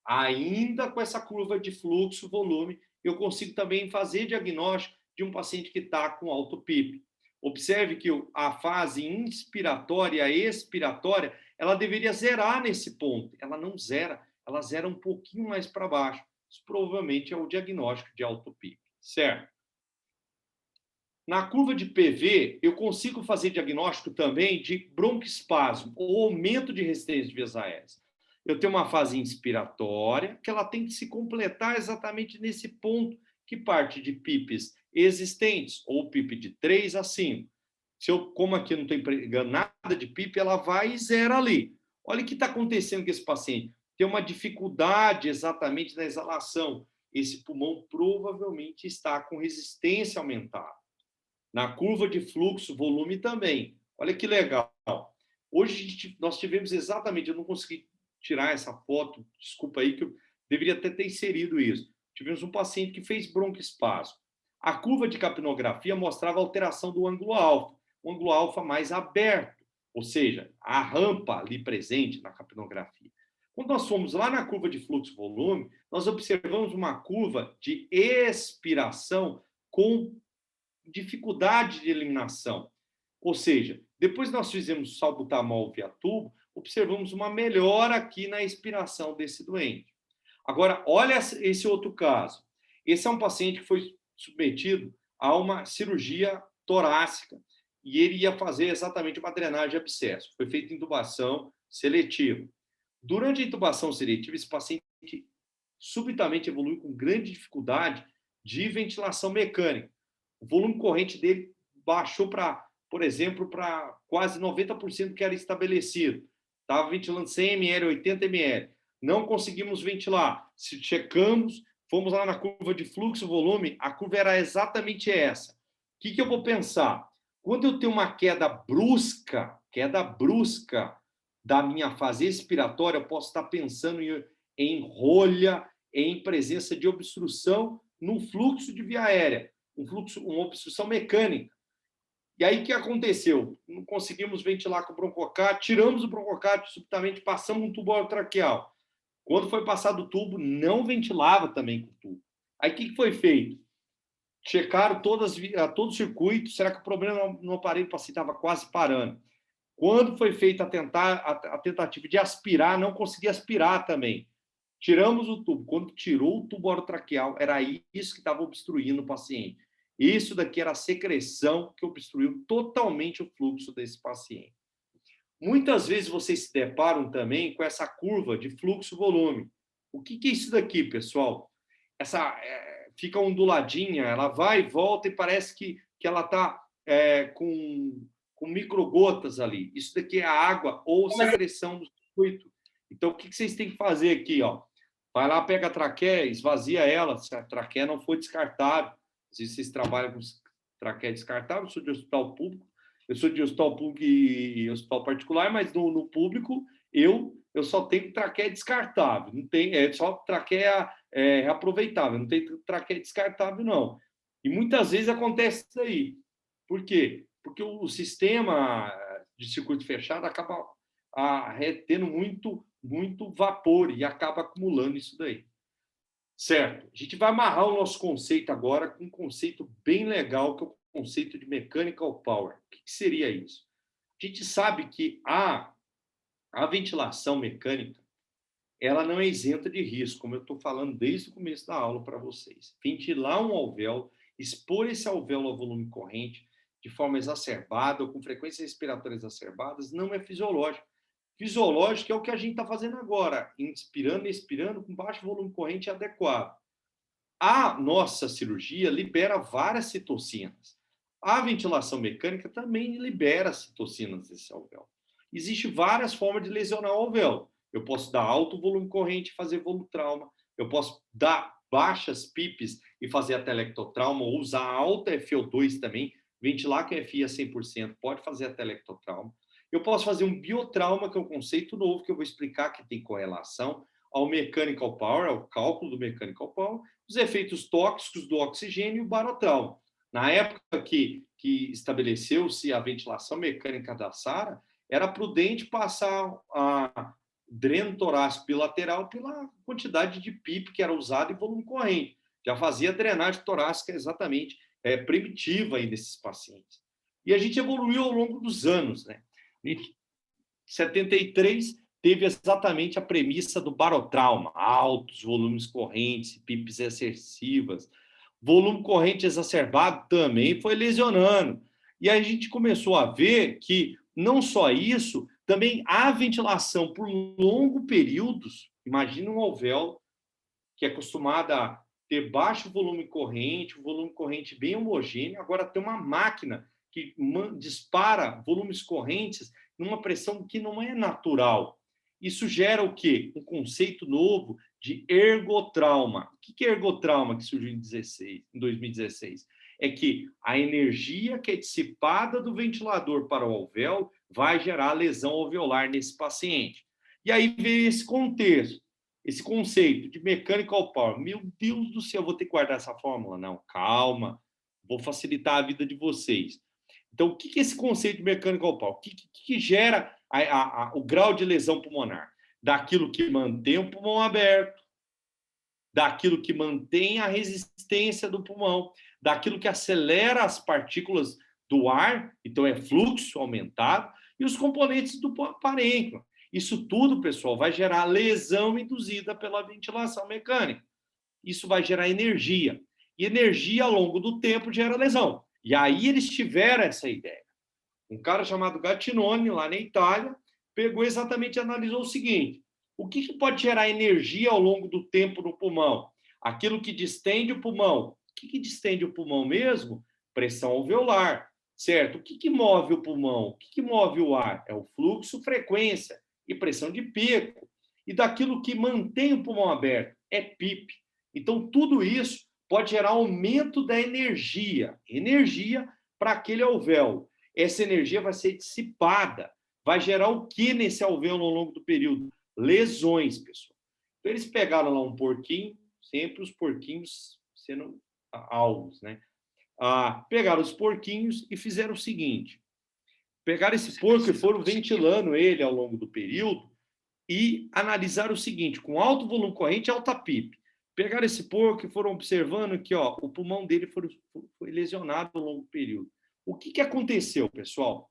Ainda com essa curva de fluxo, volume, eu consigo também fazer diagnóstico de um paciente que está com alto PIP. Observe que a fase inspiratória e expiratória, ela deveria zerar nesse ponto. Ela não zera, ela zera um pouquinho mais para baixo. Isso provavelmente é o diagnóstico de alto PIP, certo? Na curva de PV, eu consigo fazer diagnóstico também de broncoespasmo, ou aumento de resistência de vias aéreas. Eu tenho uma fase inspiratória, que ela tem que se completar exatamente nesse ponto, que parte de PIPs existentes, ou PIP de 3 a 5. Se eu, como aqui não estou empregando nada de PIP, ela vai e zera ali. Olha o que está acontecendo com esse paciente. Tem uma dificuldade exatamente na exalação. Esse pulmão provavelmente está com resistência aumentada. Na curva de fluxo, volume também. Olha que legal. Hoje nós tivemos exatamente, eu não consegui tirar essa foto, desculpa aí, que eu deveria até ter inserido isso. Tivemos um paciente que fez broncoespasmo. A curva de capnografia mostrava alteração do ângulo alfa, o ângulo alfa mais aberto, ou seja, a rampa ali presente na capnografia. Quando nós fomos lá na curva de fluxo-volume, nós observamos uma curva de expiração com dificuldade de eliminação. Ou seja, depois nós fizemos salbutamol via tubo, observamos uma melhora aqui na expiração desse doente. Agora, olha esse outro caso. Esse é um paciente que foi submetido a uma cirurgia torácica e ele ia fazer exatamente uma drenagem de abscesso. Foi feita intubação seletiva. Durante a intubação seletiva, esse paciente subitamente evoluiu com grande dificuldade de ventilação mecânica. O volume corrente dele baixou para, por exemplo, para quase 90% que era estabelecido. Estava ventilando 100 ml, 80 ml. Não conseguimos ventilar. Se checamos, fomos lá na curva de fluxo-volume, a curva era exatamente essa. O que eu vou pensar? Quando eu tenho uma queda brusca da minha fase expiratória, eu posso estar pensando em rolha, em presença de obstrução no fluxo de via aérea. Uma obstrução mecânica. E aí, o que aconteceu? Não conseguimos ventilar com o broncocárdio, tiramos o broncocárdio, subitamente passamos um tubo orotraqueal. Quando foi passado o tubo, não ventilava também com o tubo. Aí, o que foi feito? Checaram todo o circuito, será que o problema no aparelho paciente estava quase parando? Quando foi feita a tentativa de aspirar, não conseguia aspirar também. Tiramos o tubo. Quando tirou o tubo orotraqueal, era isso que estava obstruindo o paciente. Isso daqui era a secreção que obstruiu totalmente o fluxo desse paciente. Muitas vezes vocês se deparam também com essa curva de fluxo-volume. O que é isso daqui, pessoal? Fica onduladinha, ela vai e volta e parece que ela está com microgotas ali. Isso daqui é a água ou secreção do circuito. Então, o que vocês têm que fazer aqui? Ó? Vai lá, pega a traqueia, esvazia ela, se a traqueia não for descartável. Se vocês trabalham com traqueia descartável, eu sou de hospital público, eu sou de hospital público e hospital particular, mas no público eu só tenho traqueia descartável, não tem, só traqueia reaproveitável, não tem traqueia descartável, não. E muitas vezes acontece isso aí. Por quê? Porque o sistema de circuito fechado acaba retendo muito vapor e acaba acumulando isso daí. Certo. A gente vai amarrar o nosso conceito agora com um conceito bem legal, que é o conceito de mechanical power. O que seria isso? A gente sabe que a ventilação mecânica ela não é isenta de risco, como eu estou falando desde o começo da aula para vocês. Ventilar um alvéolo, expor esse alvéolo ao volume corrente de forma exacerbada ou com frequências respiratórias exacerbadas não é fisiológico. Fisiológico é o que a gente está fazendo agora, inspirando e expirando com baixo volume corrente adequado. A nossa cirurgia libera várias citocinas. A ventilação mecânica também libera citocinas desse alvéolo. Existem várias formas de lesionar o alvéolo. Eu posso dar alto volume corrente e fazer volutrauma. Eu posso dar baixas PIPs e fazer atelectotrauma, ou usar alta FO2 também, ventilar com FI a 100%, pode fazer atelectotrauma. Eu posso fazer um biotrauma, que é um conceito novo que eu vou explicar, que tem correlação ao mechanical power, ao cálculo do mechanical power, os efeitos tóxicos do oxigênio e o barotrauma. Na época que estabeleceu-se a ventilação mecânica da SARA, era prudente passar a dreno torácico bilateral pela quantidade de PIP que era usado e volume corrente. Já fazia drenagem torácica exatamente primitiva aí desses pacientes. E a gente evoluiu ao longo dos anos, né? Em 73 teve exatamente a premissa do barotrauma, altos volumes correntes, PIPs excessivas. Volume corrente exacerbado também foi lesionando. E aí a gente começou a ver que, não só isso, também a ventilação por longos períodos, imagina um alvéolo que é acostumado a ter baixo volume corrente, um volume corrente bem homogêneo, agora tem uma máquina que dispara volumes correntes numa pressão que não é natural. Isso gera o quê? Um conceito novo de ergotrauma. O que é ergotrauma que surgiu em 2016? É que a energia que é dissipada do ventilador para o alvéolo vai gerar lesão alveolar nesse paciente. E aí veio esse contexto, esse conceito de mechanical power. Meu Deus do céu, vou ter que guardar essa fórmula? Não, calma, vou facilitar a vida de vocês. Então, o que é esse conceito de mechanical power? O que gera o grau de lesão pulmonar? Daquilo que mantém o pulmão aberto, daquilo que mantém a resistência do pulmão, daquilo que acelera as partículas do ar, então é fluxo aumentado, e os componentes do parênquima. Isso tudo, pessoal, vai gerar lesão induzida pela ventilação mecânica. Isso vai gerar energia. E energia, ao longo do tempo, gera lesão. E aí eles tiveram essa ideia. Um cara chamado Gattinone, lá na Itália, pegou exatamente e analisou o seguinte: o que pode gerar energia ao longo do tempo no pulmão? Aquilo que distende o pulmão. O que distende o pulmão mesmo? Pressão alveolar, certo? O que move o pulmão? O que move o ar? É o fluxo, frequência e pressão de pico. E daquilo que mantém o pulmão aberto é PIP. Então, tudo isso pode gerar aumento da energia para aquele alvéolo. Essa energia vai ser dissipada. Vai gerar o que nesse alvéolo ao longo do período? Lesões, pessoal. Então, eles pegaram lá um porquinho, sempre os porquinhos sendo alvos, né? Pegaram os porquinhos e fizeram o seguinte: pegaram esse porco e foram ventilando ele ao longo do período e analisaram o seguinte, com alto volume corrente e alta PIP. Pegaram esse porco e foram observando que o pulmão dele foi lesionado ao longo do período. O que aconteceu, pessoal?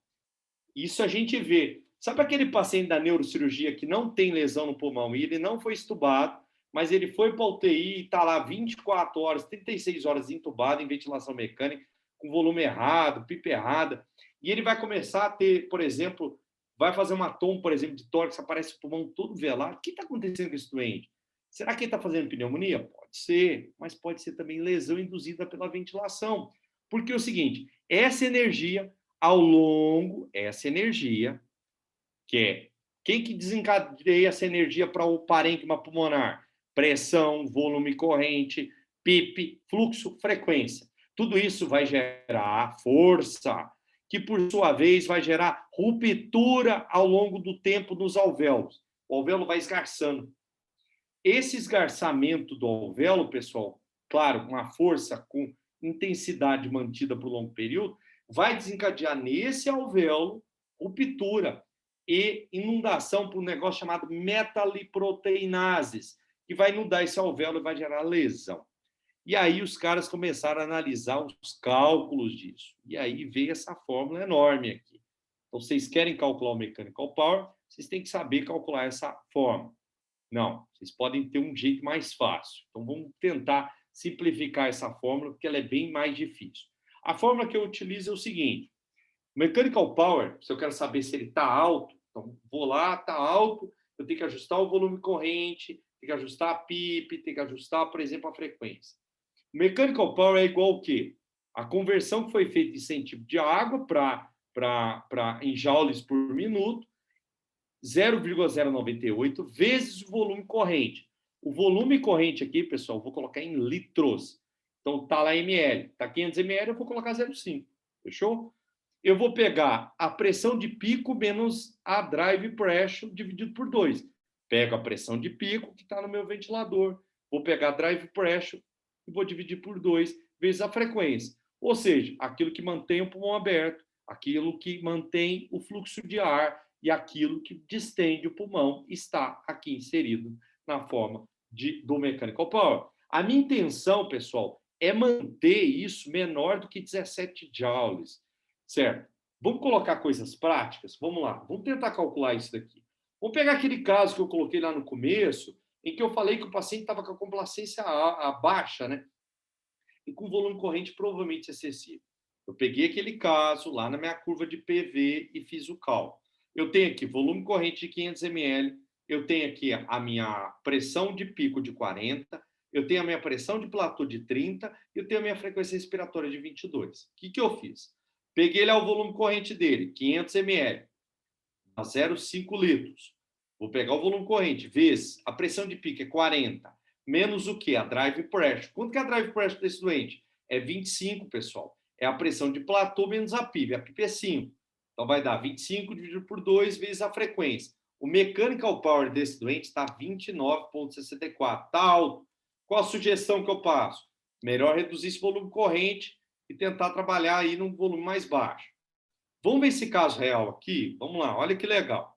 Isso a gente vê. Sabe aquele paciente da neurocirurgia que não tem lesão no pulmão e ele não foi estubado, mas ele foi para a UTI e está lá 24 horas, 36 horas entubado em ventilação mecânica, com volume errado, PIP errada, e ele vai começar a ter, por exemplo, vai fazer uma tom, por exemplo, de tórax, aparece o pulmão todo velado. O que está acontecendo com esse doente? Será que ele está fazendo pneumonia? Pode ser, mas pode ser também lesão induzida pela ventilação. Porque é o seguinte, essa energia essa energia, que é quem que desencadeia essa energia para o parênquima pulmonar? Pressão, volume corrente, PIP, fluxo, frequência. Tudo isso vai gerar força, que por sua vez vai gerar ruptura ao longo do tempo nos alvéolos. O alvéolo vai esgarçando. Esse esgarçamento do alvéolo, pessoal, claro, com uma força, com intensidade mantida por longo período, vai desencadear nesse alvéolo ruptura e inundação por um negócio chamado metaliproteinases, que vai inundar esse alvéolo e vai gerar lesão. E aí os caras começaram a analisar os cálculos disso. E aí veio essa fórmula enorme aqui. Então, vocês querem calcular o mechanical power, vocês têm que saber calcular essa fórmula. Não, vocês podem ter um jeito mais fácil. Então, vamos tentar simplificar essa fórmula, porque ela é bem mais difícil. A fórmula que eu utilizo é o seguinte: mechanical power, se eu quero saber se ele está alto, então vou lá, está alto, eu tenho que ajustar o volume corrente, tenho que ajustar a PIP, tenho que ajustar, por exemplo, a frequência. Mechanical power é igual ao quê? A conversão que foi feita em centímetro de água em joules por minuto, 0,098 vezes o volume corrente. O volume corrente aqui, pessoal, vou colocar em litros. Então, está lá ml. Está 500 ml, eu vou colocar 0,5. Fechou? Eu vou pegar a pressão de pico menos a drive pressure dividido por 2. Pego a pressão de pico que está no meu ventilador. Vou pegar a drive pressure e vou dividir por 2 vezes a frequência. Ou seja, aquilo que mantém o pulmão aberto, aquilo que mantém o fluxo de ar e aquilo que distende o pulmão está aqui inserido na forma do mechanical power. A minha intenção, pessoal, é manter isso menor do que 17 joules, certo? Vamos colocar coisas práticas? Vamos lá, vamos tentar calcular isso daqui. Vamos pegar aquele caso que eu coloquei lá no começo, em que eu falei que o paciente estava com a complacência baixa, né? E com volume corrente provavelmente excessivo. Eu peguei aquele caso lá na minha curva de PV e fiz o cálculo. Eu tenho aqui volume corrente de 500 ml, eu tenho aqui a minha pressão de pico de 40, eu tenho a minha pressão de platô de 30 e eu tenho a minha frequência respiratória de 22. O que eu fiz? Peguei lá o volume corrente dele, 500 ml, a 0,5 litros. Vou pegar o volume corrente, vezes a pressão de pico é 40, menos o quê? A drive pressure. Quanto que é a drive pressure desse doente? É 25, pessoal. É a pressão de platô menos a PIB. A PIB é 5. Então, vai dar 25 dividido por 2 vezes a frequência. O mechanical power desse doente está 29,64. Está alto. Qual a sugestão que eu passo? Melhor reduzir esse volume corrente e tentar trabalhar aí num volume mais baixo. Vamos ver esse caso real aqui? Vamos lá, olha que legal.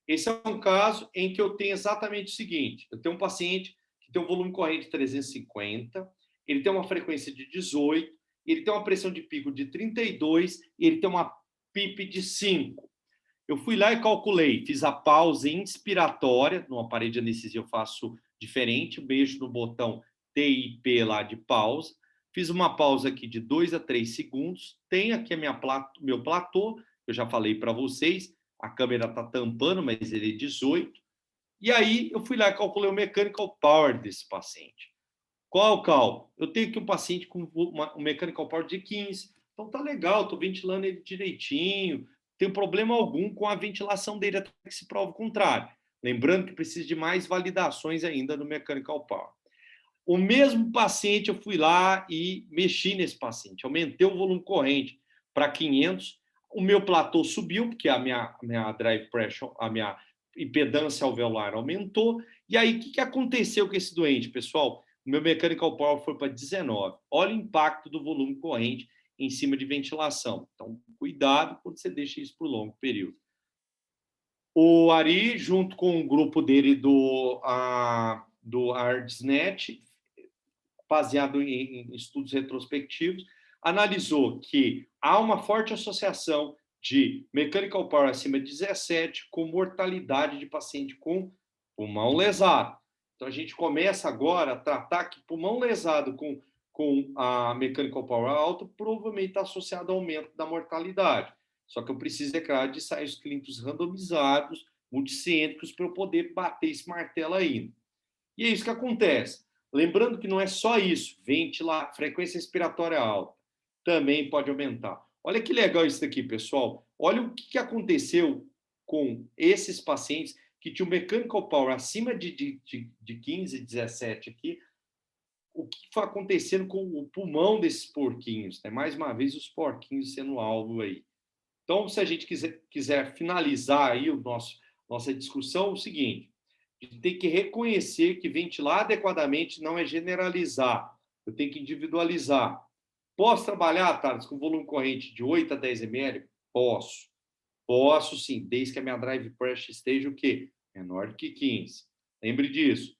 Esse é um caso em que eu tenho exatamente o seguinte: eu tenho um paciente que tem um volume corrente de 350, ele tem uma frequência de 18, ele tem uma pressão de pico de 32 e ele tem uma PIP de 5. Eu fui lá e calculei, fiz a pausa inspiratória, no aparelho de anestesia eu faço diferente, beijo no botão TIP lá de pausa, fiz uma pausa aqui de 2 a 3 segundos, tenho aqui meu platô, eu já falei para vocês, a câmera está tampando, mas ele é 18, e aí eu fui lá e calculei o mechanical power desse paciente. Qual é o cálculo? Eu tenho aqui um paciente com um mechanical power de 15, então tá legal, estou ventilando ele direitinho, não tem problema algum com a ventilação dele até que se prove o contrário. Lembrando que precisa de mais validações ainda no mechanical power. O mesmo paciente, eu fui lá e mexi nesse paciente, aumentei o volume corrente para 500, o meu platô subiu, porque a minha drive pressure, a minha impedância alveolar aumentou, e aí o que aconteceu com esse doente, pessoal? O meu mechanical power foi para 19. Olha o impacto do volume corrente em cima de ventilação. Então, cuidado quando você deixa isso por longo período. O Ari, junto com o grupo dele do ARDSNet, baseado em estudos retrospectivos, analisou que há uma forte associação de mechanical power acima de 17 com mortalidade de paciente com pulmão lesado. Então, a gente começa agora a tratar que pulmão lesado com a mechanical power alta provavelmente está associado ao aumento da mortalidade. Só que eu preciso declarar de ensaios clínicos randomizados, multicêntricos, para eu poder bater esse martelo ainda. E é isso que acontece. Lembrando que não é só isso, ventilar, frequência respiratória alta também pode aumentar. Olha que legal isso daqui, pessoal. Olha o que aconteceu com esses pacientes que tinham mechanical power acima de 15, 17 aqui. O que foi acontecendo com o pulmão desses porquinhos? Né? Mais uma vez, os porquinhos sendo alvo aí. Então, se a gente quiser finalizar aí nossa discussão, é o seguinte: a gente tem que reconhecer que ventilar adequadamente não é generalizar, eu tenho que individualizar. Posso trabalhar, Thales, com volume corrente de 8 a 10 ml? Posso. Posso sim, desde que a minha drive pressure esteja o quê? Menor do que 15. Lembre disso.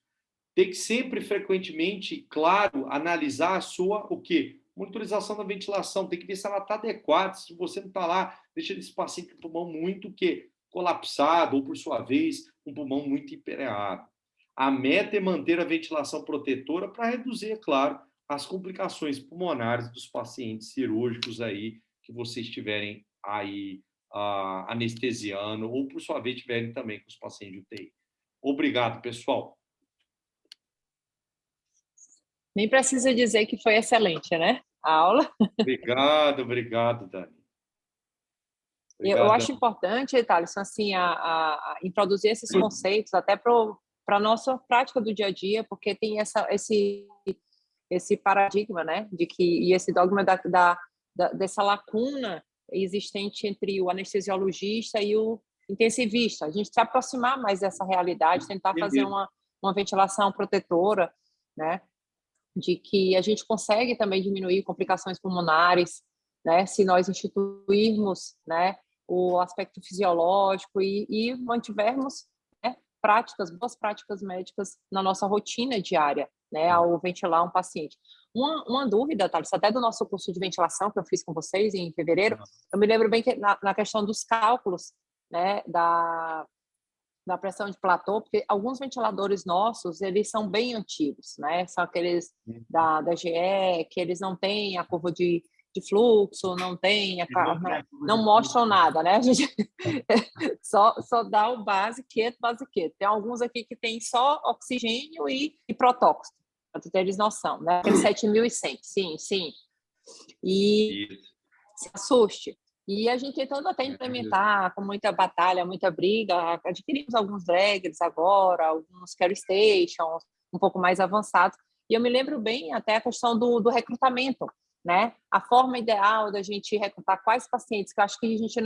Tem que sempre, frequentemente, claro, analisar a sua, o quê? Monitorização da ventilação. Tem que ver se ela está adequada. Se você não está lá, deixa esse paciente com o pulmão muito, o quê? Colapsado, ou, por sua vez, um pulmão muito hipereado. A meta é manter a ventilação protetora para reduzir, é claro, as complicações pulmonares dos pacientes cirúrgicos aí que vocês estiverem aí anestesiando ou, por sua vez, estiverem também com os pacientes de UTI. Obrigado, pessoal. Nem precisa dizer que foi excelente, né? A aula. Obrigado, Dani. Eu acho importante, Thaleson, assim, a introduzir esses conceitos até para a nossa prática do dia a dia, porque tem esse paradigma, né, de que, e esse dogma dessa lacuna existente entre o anestesiologista e o intensivista. A gente se aproximar mais dessa realidade, tentar fazer uma ventilação protetora, né, de que a gente consegue também diminuir complicações pulmonares, né, se nós instituirmos, né, o aspecto fisiológico e mantivermos, né, boas práticas médicas na nossa rotina diária, né, ao ventilar um paciente. Uma dúvida, Thales, até do nosso curso de ventilação que eu fiz com vocês em fevereiro, eu me lembro bem que na questão dos cálculos, né, da pressão de platô, porque alguns ventiladores nossos, eles são bem antigos, né? São aqueles da GE, que eles não têm a curva de fluxo, não mostram nada, né? A gente só dá o basiquete. Tem alguns aqui que tem só oxigênio e protóxido, para tu teres noção, né? Aquele 7.100, sim. E se assuste. E a gente tentando até implementar com muita batalha, muita briga, adquirimos alguns draggers agora, alguns carry stations um pouco mais avançados. E eu me lembro bem até a questão do recrutamento, né? A forma ideal da gente recrutar quais pacientes, que eu acho que a gente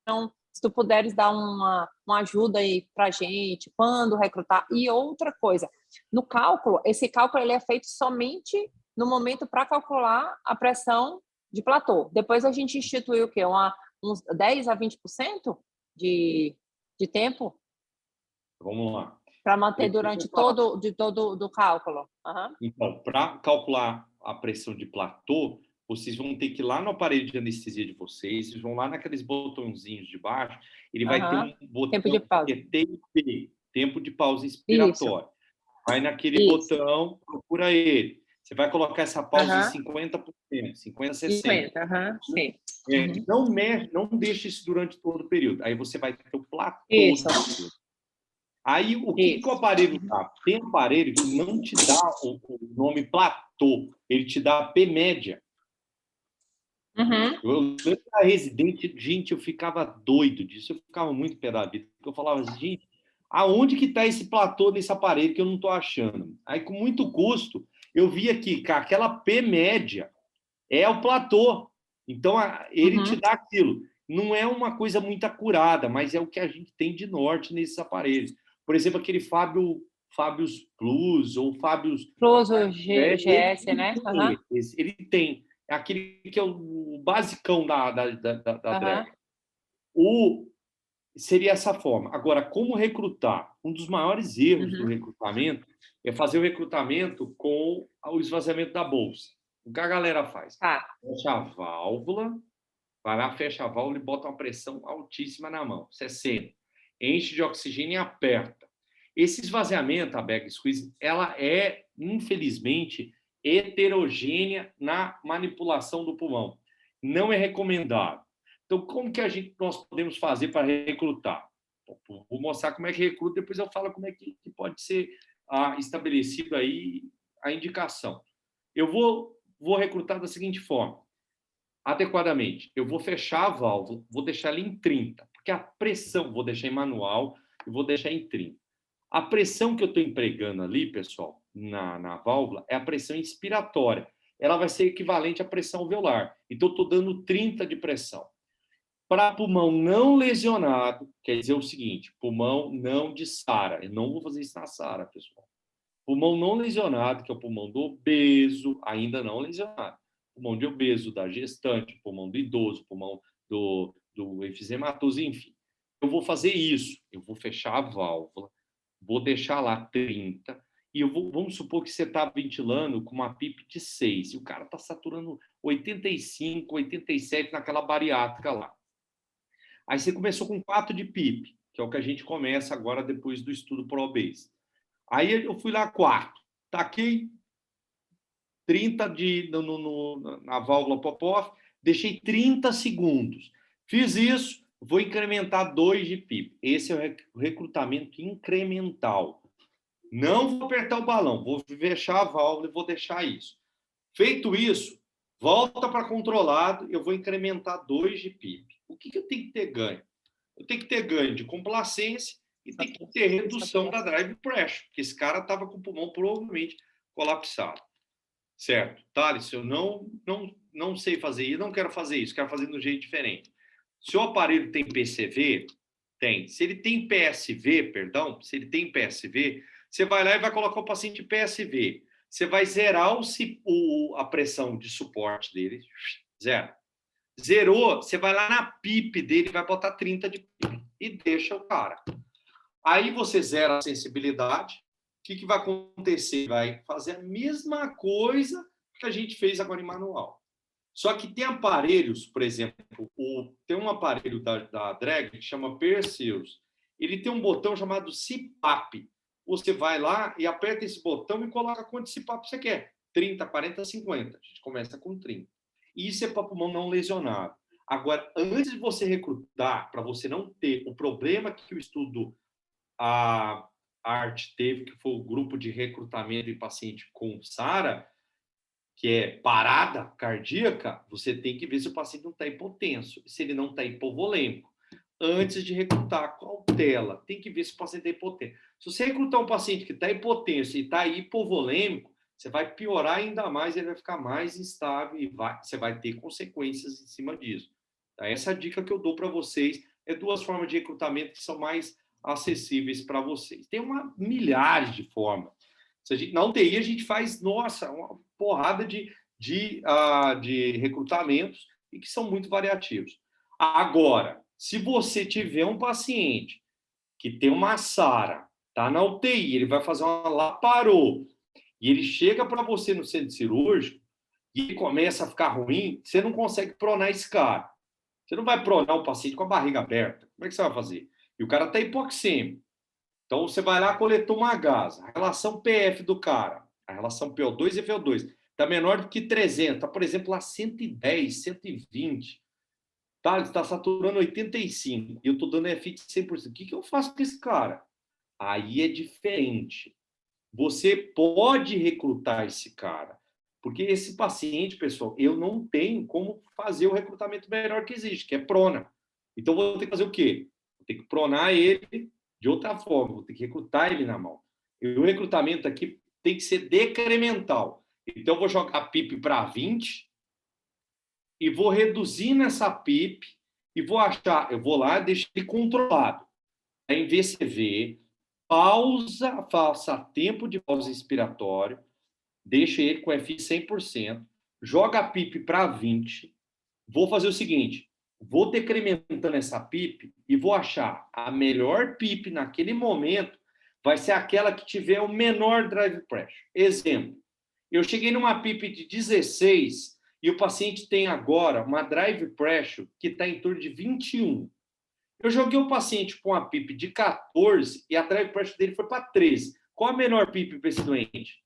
não... Se tu puderes dar uma ajuda aí para a gente, quando recrutar. E outra coisa, no cálculo, esse cálculo ele é feito somente no momento para calcular a pressão de platô. Depois a gente instituiu o quê? Uns 10 a 20% de tempo? Vamos lá. Para manter durante todo o cálculo. Então, para calcular a pressão de platô, vocês vão ter que ir lá no aparelho de anestesia de vocês, vocês vão lá naqueles botõezinhos de baixo, ele vai ter um botão tempo de pausa. que é TIP, tempo de pausa inspiratória. Vai naquele botão, procura ele. Você vai colocar essa pausa em 50%, 50, 60. Sim. Não deixe isso durante todo o período. Aí você vai ter o platô. Aí, o que o aparelho dá? Tem aparelho que não te dá o nome platô, ele te dá a P média. Eu lembro da residente, gente, eu ficava doido disso, eu ficava muito pé da vida, porque eu falava, gente, aonde que está esse platô nesse aparelho que eu não estou achando? Aí, com muito custo, eu vi aqui que aquela P média é o platô. Então, ele te dá aquilo. Não é uma coisa muito acurada, mas é o que a gente tem de norte nesses aparelhos. Por exemplo, aquele Fábios Plus ou Fábios... Plus, o GS, né? Ele tem. é aquele que é o basicão da drag. Seria essa forma. Agora, como recrutar? Um dos maiores erros do recrutamento é fazer o recrutamento com o esvaziamento da bolsa. O que a galera faz? Fecha a válvula, vai lá, fecha a válvula e bota uma pressão altíssima na mão, 60. Enche de oxigênio e aperta. Esse esvaziamento, a bag squeeze, ela é, infelizmente, heterogênea na manipulação do pulmão. Não é recomendado. Então, como que nós podemos fazer para recrutar? Vou mostrar como é que recruta, depois eu falo como é que pode ser estabelecido aí a indicação. Eu vou recrutar da seguinte forma, adequadamente. Eu vou fechar a válvula, vou deixar ela em 30, porque a pressão, vou deixar em manual e vou deixar em 30. A pressão que eu estou empregando ali, pessoal, na válvula, é a pressão inspiratória. Ela vai ser equivalente à pressão alveolar. Então, eu estou dando 30 de pressão. Para pulmão não lesionado, quer dizer o seguinte, pulmão não de SARA. Eu não vou fazer isso na SARA, pessoal. Pulmão não lesionado, que é o pulmão do obeso, ainda não lesionado. Pulmão de obeso, da gestante, pulmão do idoso, pulmão do efizematoso, enfim. Eu vou fazer isso. Eu vou fechar a válvula, vou deixar lá 30, e vamos supor que você está ventilando com uma PIP de 6, e o cara está saturando 85, 87 naquela bariátrica lá. Aí você começou com 4 de PIP, que é o que a gente começa agora depois do estudo ProBase. Aí eu fui lá 4, taquei 30 na válvula pop-off, deixei 30 segundos. Fiz isso, vou incrementar 2 de PIP. Esse é o recrutamento incremental. Não vou apertar o balão, vou fechar a válvula e vou deixar isso. Feito isso, volta para controlado, eu vou incrementar 2 de PIP. O que eu tenho que ter ganho? Eu tenho que ter ganho de complacência e tem que ter redução da drive pressure, porque esse cara estava com o pulmão provavelmente colapsado. Certo? Thales, eu não sei fazer isso, não quero fazer isso, quero fazer de um jeito diferente. Se o aparelho tem PCV, tem. Se ele tem PSV, se ele tem PSV, você vai lá e vai colocar o paciente PSV. Você vai zerar a pressão de suporte dele, zero. Zerou, você vai lá na PIP dele, vai botar 30 de PIP e deixa o cara. Aí você zera a sensibilidade. O que vai acontecer? Vai fazer a mesma coisa que a gente fez agora em manual. Só que tem aparelhos, por exemplo, tem um aparelho da Drag que chama Perseus. Ele tem um botão chamado CPAP. Você vai lá e aperta esse botão e coloca quanto CPAP você quer. 30, 40, 50. A gente começa com 30. Isso é para pulmão não lesionado. Agora, antes de você recrutar, para você não ter o problema que o estudo a ART teve, que foi o grupo de recrutamento de paciente com SARA, que é parada cardíaca, você tem que ver se o paciente não está hipotenso, se ele não está hipovolêmico. Antes de recrutar, cautela, tem que ver se o paciente está hipotenso. Se você recrutar um paciente que está hipotenso e está hipovolêmico, você vai piorar ainda mais, ele vai ficar mais instável e você vai ter consequências em cima disso. Essa é a dica que eu dou para vocês. É 2 formas de recrutamento que são mais acessíveis para vocês. Tem milhares de formas. Na UTI, a gente faz, uma porrada de recrutamentos e que são muito variativos. Agora, se você tiver um paciente que tem uma SARA, está na UTI, ele vai fazer uma laparô, e ele chega para você no centro cirúrgico e ele começa a ficar ruim, você não consegue pronar esse cara. Você não vai pronar o paciente com a barriga aberta. Como é que você vai fazer? E o cara está hipoxêmico. Então, você vai lá, coletou uma gás. A relação PF do cara, a relação PO2 e FO2, está menor do que 300. Está, por exemplo, lá 110, 120. Tá? Ele está saturando 85. E eu estou dando EFI de 100%. O que eu faço com esse cara? Aí é diferente. Você pode recrutar esse cara. Porque esse paciente, pessoal, eu não tenho como fazer o recrutamento melhor que existe, que é prona. Então, vou ter que fazer o quê? Vou ter que pronar ele de outra forma, vou ter que recrutar ele na mão. E o recrutamento aqui tem que ser decremental. Então, eu vou jogar a PIP para 20 e vou reduzir nessa PIP e eu vou lá e deixo ele controlado. Aí, em VCV, faça tempo de pausa inspiratório, deixa ele com FI 100%, joga a PIP para 20, vou fazer o seguinte, vou decrementando essa PIP e vou achar a melhor PIP naquele momento, vai ser aquela que tiver o menor drive pressure. Exemplo, eu cheguei numa PIP de 16 e o paciente tem agora uma drive pressure que está em torno de 21. Eu joguei o paciente com uma PIP de 14 e a drive pressure dele foi para 13. Qual a menor PIP para esse doente?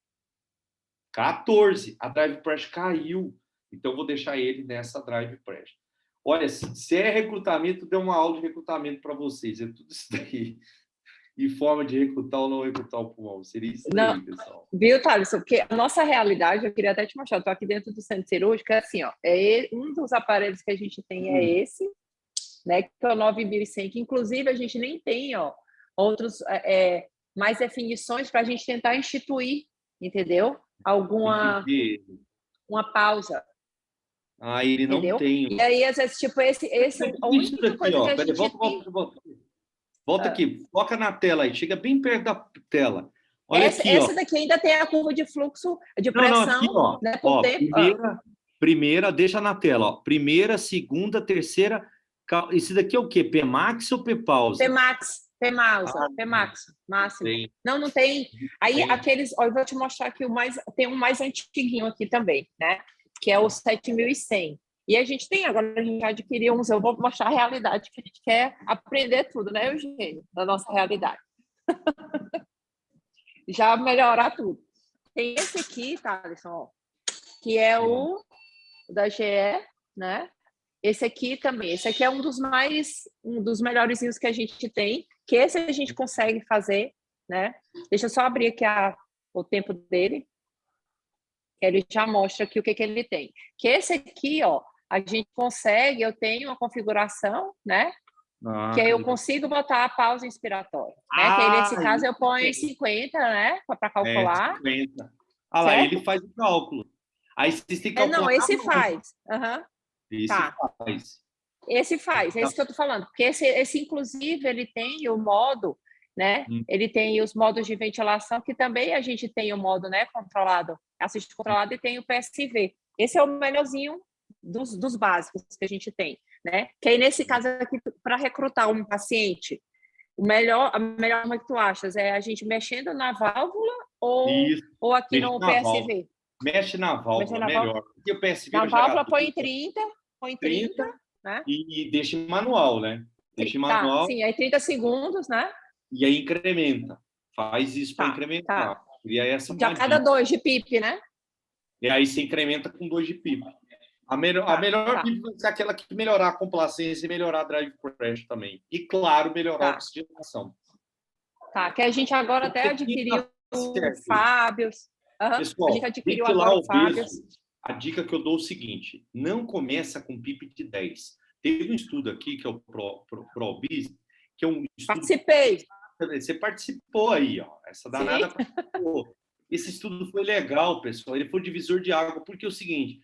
14. A drive pressure caiu. Então, eu vou deixar ele nessa drive pressure. Olha, se é recrutamento, deu uma aula de recrutamento para vocês. É tudo isso daí. E forma de recrutar ou não recrutar o pulmão. Seria isso daí, Não, pessoal. viu, Thales? Porque a nossa realidade, eu queria até te mostrar, eu estou aqui dentro do centro cirúrgico, é assim, ó, um dos aparelhos que a gente tem é esse, né, que é o 9100, que inclusive a gente nem tem, ó, outros, mais definições para a gente tentar instituir, entendeu? Uma pausa. Ah, ele entendeu? Não tem. E aí, às vezes, tipo, esse é a única aqui, coisa ó. que a Peraí, gente tem. Volta aqui, foca na tela aí, chega bem perto da tela. Olha aqui, essa daqui ainda tem a curva de fluxo, de pressão, aqui, ó. né, por tempo. Primeira, deixa na tela, ó. Primeira, segunda, terceira. Esse daqui é o quê? Pmax ou Ppausa? Pmax, máximo. Tem. Não tem. Aí, tem. Aqueles. Ó, eu vou te mostrar aqui tem um mais antiguinho aqui também, né? Que é o 7100. E a gente tem, agora a gente já adquiriu uns, eu vou mostrar a realidade, que a gente quer aprender tudo, né, Eugênio? Da nossa realidade. Já melhorar tudo. Tem esse aqui, tá, Alisson, que é o da GE, né? Esse aqui também. Esse aqui é um dos melhorzinhos que a gente tem, que esse a gente consegue fazer, né? Deixa eu só abrir aqui o tempo dele. Ele já mostra aqui o que ele tem. Que esse aqui, ó, a gente consegue, eu tenho uma configuração, né? Que aí eu consigo botar a pausa inspiratória. Né? Que aí, nesse caso, eu ponho em 50, né? Para calcular. 50. Ah lá, ele faz o cálculo. Aí vocês têm que calcular. Não, esse faz. Esse faz. Esse faz, é isso que eu estou falando. Porque esse, inclusive, ele tem o modo, né? Ele tem os modos de ventilação, que também a gente tem o modo, né, controlado, assistente controlado, e tem o PSV. Esse é o melhorzinho dos básicos que a gente tem, né? Que aí, nesse caso aqui, para recrutar um paciente, a melhor forma que tu achas é a gente mexendo na válvula ou aqui no PSV? Válvula. Mexe na válvula, melhor. Porque o PSV na válvula põe 30, né? E deixa em manual, né? Deixa em manual. Sim, aí 30 segundos, né? E aí incrementa. Faz isso para incrementar. E aí já cada 2 de PIP, né? E aí você incrementa com 2 de PIP. A melhor PIP vai ser aquela que melhorar a complacência e melhorar a drive pressure também. E, claro, melhorar a oxigenação. Que a gente agora até adquiriu o Fábio. Pessoal, a gente adquiriu agora o Fábio. A dica que eu dou é o seguinte: não começa com PIP de 10. Teve um estudo aqui, que é o ProObis, que é um estudo... Participei. Você participou aí, ó. Essa danada participou. Esse estudo foi legal, pessoal. Ele foi divisor de água, porque é o seguinte: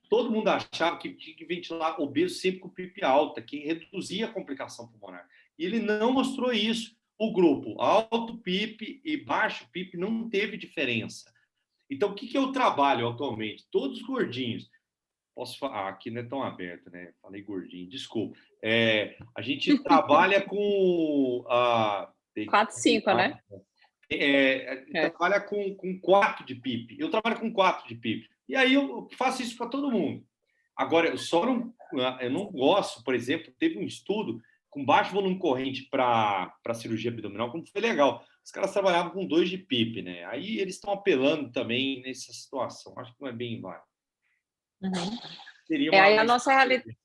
todo mundo achava que tinha que ventilar obeso sempre com PIP alta, que reduzia a complicação pulmonar. E ele não mostrou isso. O grupo alto PIP e baixo PIP não teve diferença. Então, o que eu trabalho atualmente? Todos gordinhos. Posso falar? Aqui não é tão aberto, né? Falei gordinho, desculpa. A gente trabalha com... 4, 5, né? Trabalha com 4 de PIP. Eu trabalho com 4 de PIP. E aí eu faço isso para todo mundo. Agora, eu não gosto, por exemplo, teve um estudo com baixo volume corrente para cirurgia abdominal, como foi legal. Os caras trabalhavam com 2 de PIP, né? Aí eles estão apelando também nessa situação. Acho que não é bem válido. Aí a nossa realidade.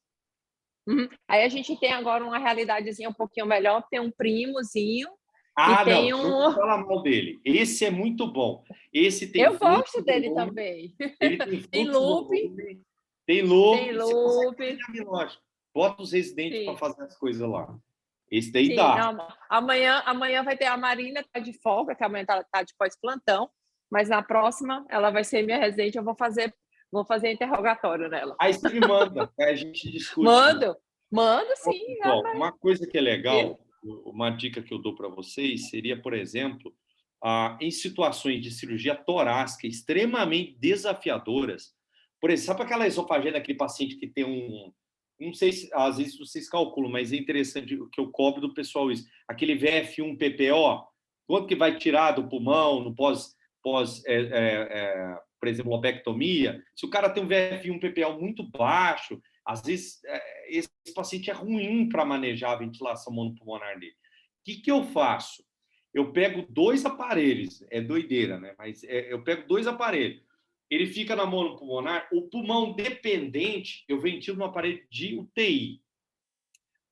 Aí a gente tem agora uma realidadezinha um pouquinho melhor, tem um primozinho. Não fala mal dele. Esse é muito bom. Esse tem eu gosto dele também. Ele tem, tem loop. Tem loop. Bota os residentes para fazer as coisas lá. Esse daí dá. Não, amanhã vai ter a Marina, tá de folga, que amanhã tá de pós-plantão, mas na próxima ela vai ser minha residente, eu vou fazer interrogatório nela. Aí você me manda, a gente discute. Mando sim. Bom, uma coisa que é legal, uma dica que eu dou para vocês seria, por exemplo, em situações de cirurgia torácica extremamente desafiadoras, Por exemplo, sabe aquela esofagea daquele paciente que tem um... Não sei se às vezes vocês calculam, mas é interessante que eu cobro do pessoal isso. Aquele VF1 PPO, quanto que vai tirar do pulmão no por exemplo, lobectomia? Se o cara tem um VF1 PPO muito baixo, às vezes esse paciente é ruim para manejar a ventilação monopulmonar dele. O que eu faço? Eu pego 2 aparelhos, é doideira, né? Mas eu pego 2 aparelhos. Ele fica na monopulmonar, o pulmão dependente, eu ventilo no aparelho de UTI.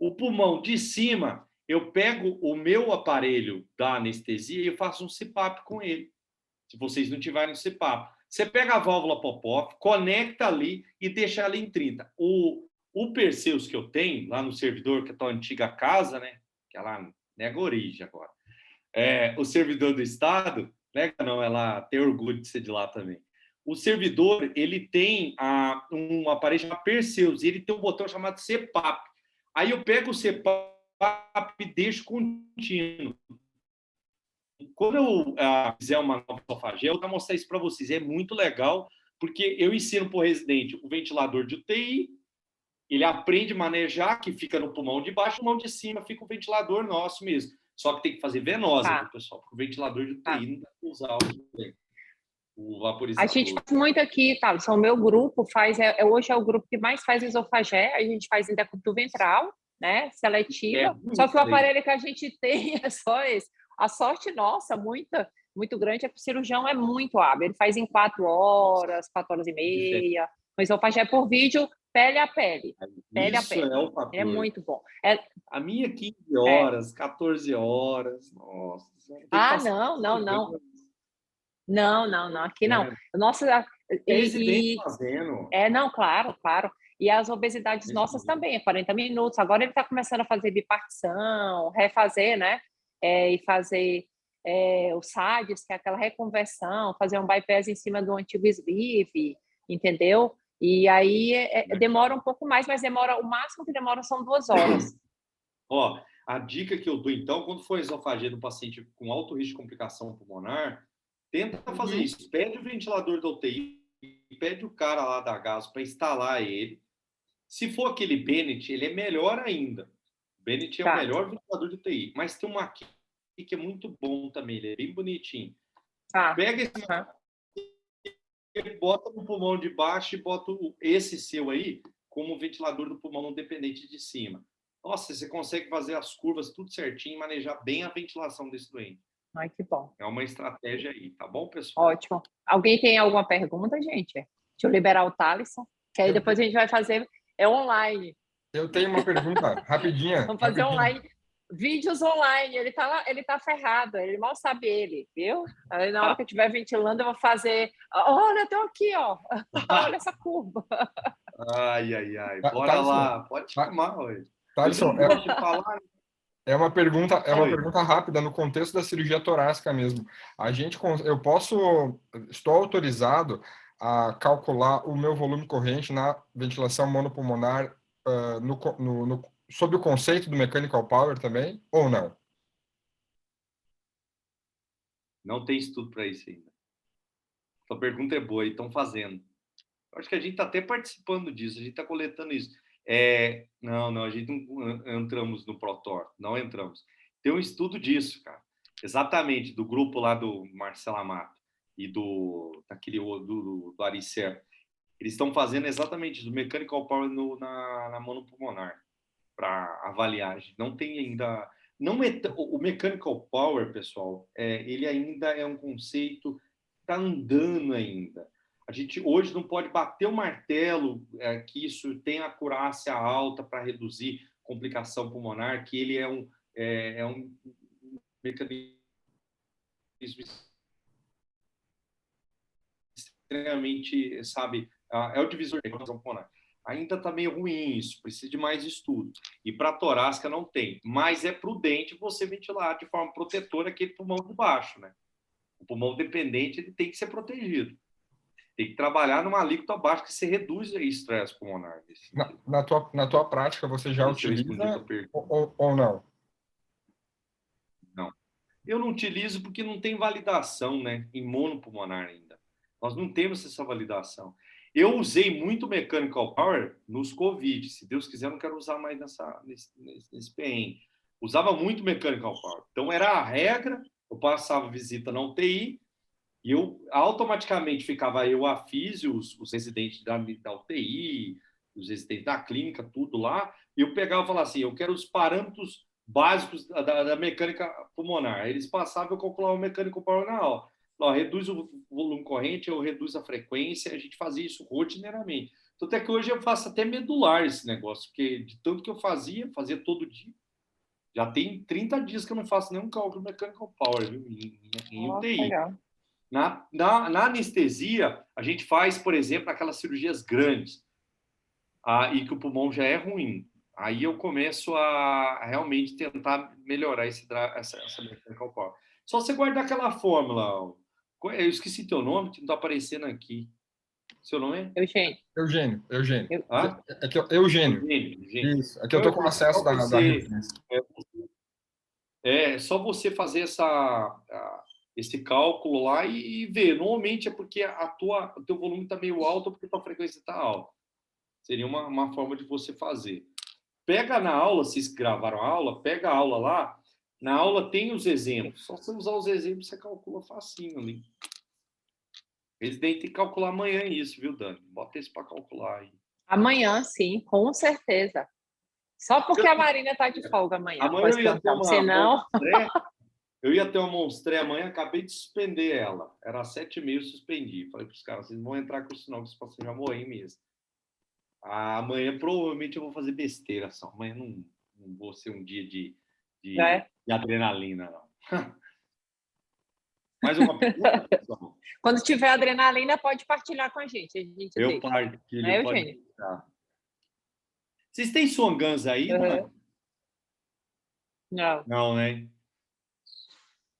O pulmão de cima, eu pego o meu aparelho da anestesia e eu faço um CPAP com ele. Se vocês não tiverem CPAP. Você pega a válvula pop-off, conecta ali e deixa ela em 30. O Perseus que eu tenho lá no servidor, que é a tua antiga casa, né? Que é lá, nega origem agora. O servidor do Estado, nega não, ela tem orgulho de ser de lá também. O servidor, ele tem um aparelho chamado Perseus, e ele tem um botão chamado CPAP. Aí eu pego o CPAP e deixo contínuo. Quando eu fizer uma nova esofagea, eu vou mostrar isso para vocês. É muito legal, porque eu ensino para o residente o ventilador de UTI, ele aprende a manejar, que fica no pulmão de baixo, no pulmão de cima fica o ventilador nosso mesmo. Só que tem que fazer venosa, Tá. pessoal, porque o ventilador de UTI não dá para usar o A vaporizador. gente faz muito aqui, tá? O meu grupo faz, hoje é o grupo que mais faz esofagé, a gente faz em decúbito ventral, né? Seletiva. Só que o aparelho que a gente tem é só esse. A sorte nossa, muito grande, é que o cirurgião é muito hábil. Ele faz em 4 horas, 4 horas e meia. O esofagé por vídeo, pele a pele. Pele a Isso pele. é o fator. É muito bom. A minha 15 horas, 14 horas. Nossa. Não. Não. Aqui não. Nossa, residente fazendo. Não, claro. E as obesidades nossas também, é 40 minutos. Agora ele está começando a fazer bipartição, refazer, né? E fazer o SADS, que é aquela reconversão, fazer um bypass em cima do antigo sleeve, entendeu? E aí demora um pouco mais, mas o máximo que demora são 2 horas. Ó, a dica que eu dou, então, quando for esofagia do paciente com alto risco de complicação pulmonar, tenta fazer isso. Pede o ventilador da UTI, pede o cara lá da Gaso para instalar ele. Se for aquele Bennett, ele é melhor ainda. O Bennett é o melhor ventilador de UTI. Mas tem um aqui que é muito bom também, ele é bem bonitinho. Pega esse ele bota no pulmão de baixo e bota esse seu aí como ventilador do pulmão não dependente de cima. Nossa, você consegue fazer as curvas tudo certinho e manejar bem a ventilação desse doente. Ai, que bom. É uma estratégia aí, tá bom, pessoal? Ótimo. Alguém tem alguma pergunta, gente? Deixa eu liberar o Thaleson, que aí depois a gente vai fazer online. Eu tenho uma pergunta rapidinha. Vamos fazer online. Vídeos online. Ele tá ferrado. Ele mal sabe ele, viu? Aí, na hora que eu estiver ventilando, eu vou fazer... Olha, estou aqui, ó. Olha essa curva. Ai. Bora lá. Pode chamar hoje. Thaleson, é uma pergunta rápida no contexto da cirurgia torácica mesmo. Estou autorizado a calcular o meu volume corrente na ventilação monopulmonar sob o conceito do mechanical power também, ou não? Não tem estudo para isso ainda. Sua pergunta é boa e estão fazendo. Acho que a gente está até participando disso, a gente está coletando isso. Não, a gente não entramos no ProTor, não entramos. Tem um estudo disso, cara. Exatamente, do grupo lá do Marcelo Amato e do Aricer. Eles estão fazendo exatamente isso, o mechanical power na monopulmonar, para avaliar. Não tem ainda... o mechanical power, pessoal, ele ainda é um conceito que está andando ainda. A gente hoje não pode bater o martelo que isso tem acurácia alta para reduzir complicação pulmonar, que ele é um mecanismo extremamente, sabe, é o divisor da complicação pulmonar. Ainda está meio ruim isso, precisa de mais estudo. E para a torácica não tem, mas é prudente você ventilar de forma protetora aquele pulmão de baixo, né? O pulmão dependente ele tem que ser protegido. Tem que trabalhar numa alíquota baixa que você reduz o estresse pulmonar. Na tua prática, você já utiliza ou não? Não. Eu não utilizo porque não tem validação, né, em monopulmonar ainda. Nós não temos essa validação. Eu usei muito Mechanical Power nos Covid. Se Deus quiser, eu não quero usar mais nesse perrengue. Usava muito Mechanical Power. Então, era a regra. Eu passava visita na UTI e eu automaticamente ficava a físio, os residentes da UTI, os residentes da clínica, tudo lá. E eu pegava e falava assim, eu quero os parâmetros básicos da mecânica pulmonar. Eles passavam, eu calculava o Mechanical Power na aula. Reduz o volume corrente, eu reduz a frequência, a gente fazia isso rotineiramente. Então, até que hoje eu faço até medular esse negócio, porque de tanto que eu fazia todo dia. Já tem 30 dias que eu não faço nenhum cálculo Mechanical Power, viu? Em UTI. Legal. Na anestesia, a gente faz, por exemplo, aquelas cirurgias grandes, e que o pulmão já é ruim. Aí eu começo a realmente tentar melhorar essa Mechanical Power. Só você guardar aquela fórmula. Eu esqueci teu nome, que não está aparecendo aqui. Seu nome é? Eugênio. Ah? Eugênio. Eugênio. Isso. Aqui eu estou com acesso da É só você fazer esse cálculo lá e ver. Normalmente é porque o teu volume está meio alto ou porque a tua frequência está alta. Seria uma forma de você fazer. Pega na aula, vocês gravaram a aula, pega a aula lá. Na aula tem os exemplos. Só você usar os exemplos, você calcula facinho ali. Eles têm que calcular amanhã isso, viu, Dani? Bota isso para calcular aí. Amanhã, sim, com certeza. Só porque a Marina está de folga amanhã. Amanhã eu ia ter uma monstré amanhã, acabei de suspender ela. Era às 7h30, suspendi. Falei para os caras, vocês vão entrar com o sinal que esse paciente já morreu mesmo. Amanhã provavelmente eu vou fazer besteira só. Amanhã não vou ser um dia de adrenalina, não. Mais uma pergunta, pessoal? Quando tiver adrenalina, pode partilhar com a gente. Eu partilho. Né, Eugênio? Vocês têm Swangans aí? Não. Não, né?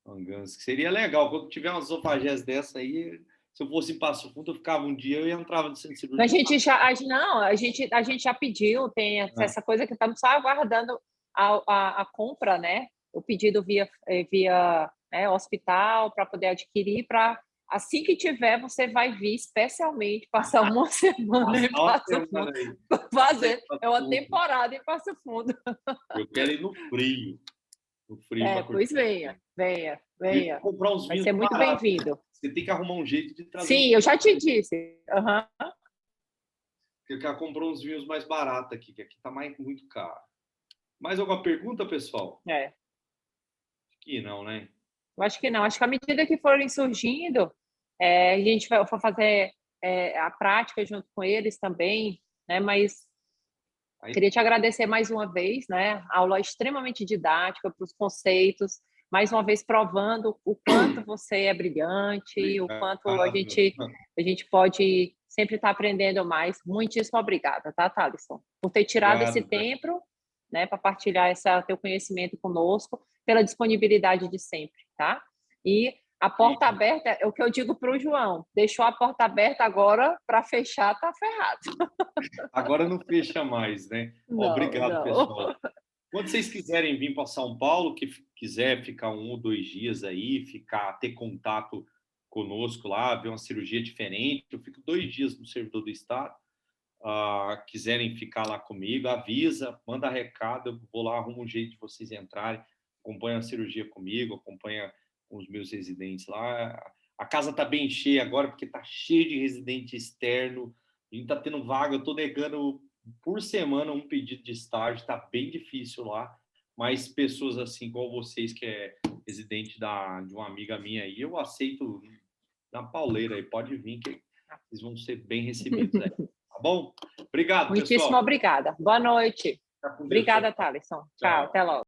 Swangans. Seria legal. Quando tiver umas esofagés dessa aí, se eu fosse em Passo Fundo, eu ficava um dia, eu ia entrava no centro cirúrgico. A gente já pediu, tem essa coisa que estamos só aguardando a compra, né? O pedido via hospital para poder adquirir, para assim que tiver, você vai vir especialmente passar uma semana em Passo Fundo. Fazer uma temporada em Passo Fundo. Eu quero ir no frio. Pois venha. Comprar uns vinhos. Vai ser muito bem-vindo. Você tem que arrumar um jeito de trazer. Sim, eu já te disse. Eu quero comprar uns vinhos mais baratos aqui, que aqui está muito caro. Mais alguma pergunta, pessoal? Acho que não, né? Eu acho que não. Acho que à medida que forem surgindo, a gente vai fazer a prática junto com eles também, né? Mas queria te agradecer mais uma vez, né? A aula extremamente didática para os conceitos, mais uma vez provando o quanto você é brilhante, o quanto a gente pode sempre estar aprendendo mais. Muitíssimo obrigada, tá, Thalisson? Por ter tirado esse tempo, né, para partilhar teu conhecimento conosco, pela disponibilidade de sempre, tá? E a porta aberta, é o que eu digo para o João, deixou a porta aberta agora, para fechar, tá ferrado. Agora não fecha mais, né? Obrigado, pessoal. Quando vocês quiserem vir para São Paulo, que quiser ficar 1 ou 2 dias aí, ter contato conosco lá, ver uma cirurgia diferente, eu fico 2 dias no servidor do Estado. Quiserem ficar lá comigo, avisa, manda recado, eu vou lá, arrumo um jeito de vocês entrarem, acompanha a cirurgia comigo, acompanha os meus residentes lá. A casa está bem cheia agora, porque está cheio de residente externo, a gente está tendo vaga, eu estou negando por semana um pedido de estágio, está bem difícil lá, mas pessoas assim igual vocês, que é residente de uma amiga minha aí, eu aceito na pauleira aí, pode vir que vocês vão ser bem recebidos aí. Tá bom? Obrigado, Muitíssimo pessoal. Obrigada. Boa noite. Obrigada, Thalisson. Tchau, até logo.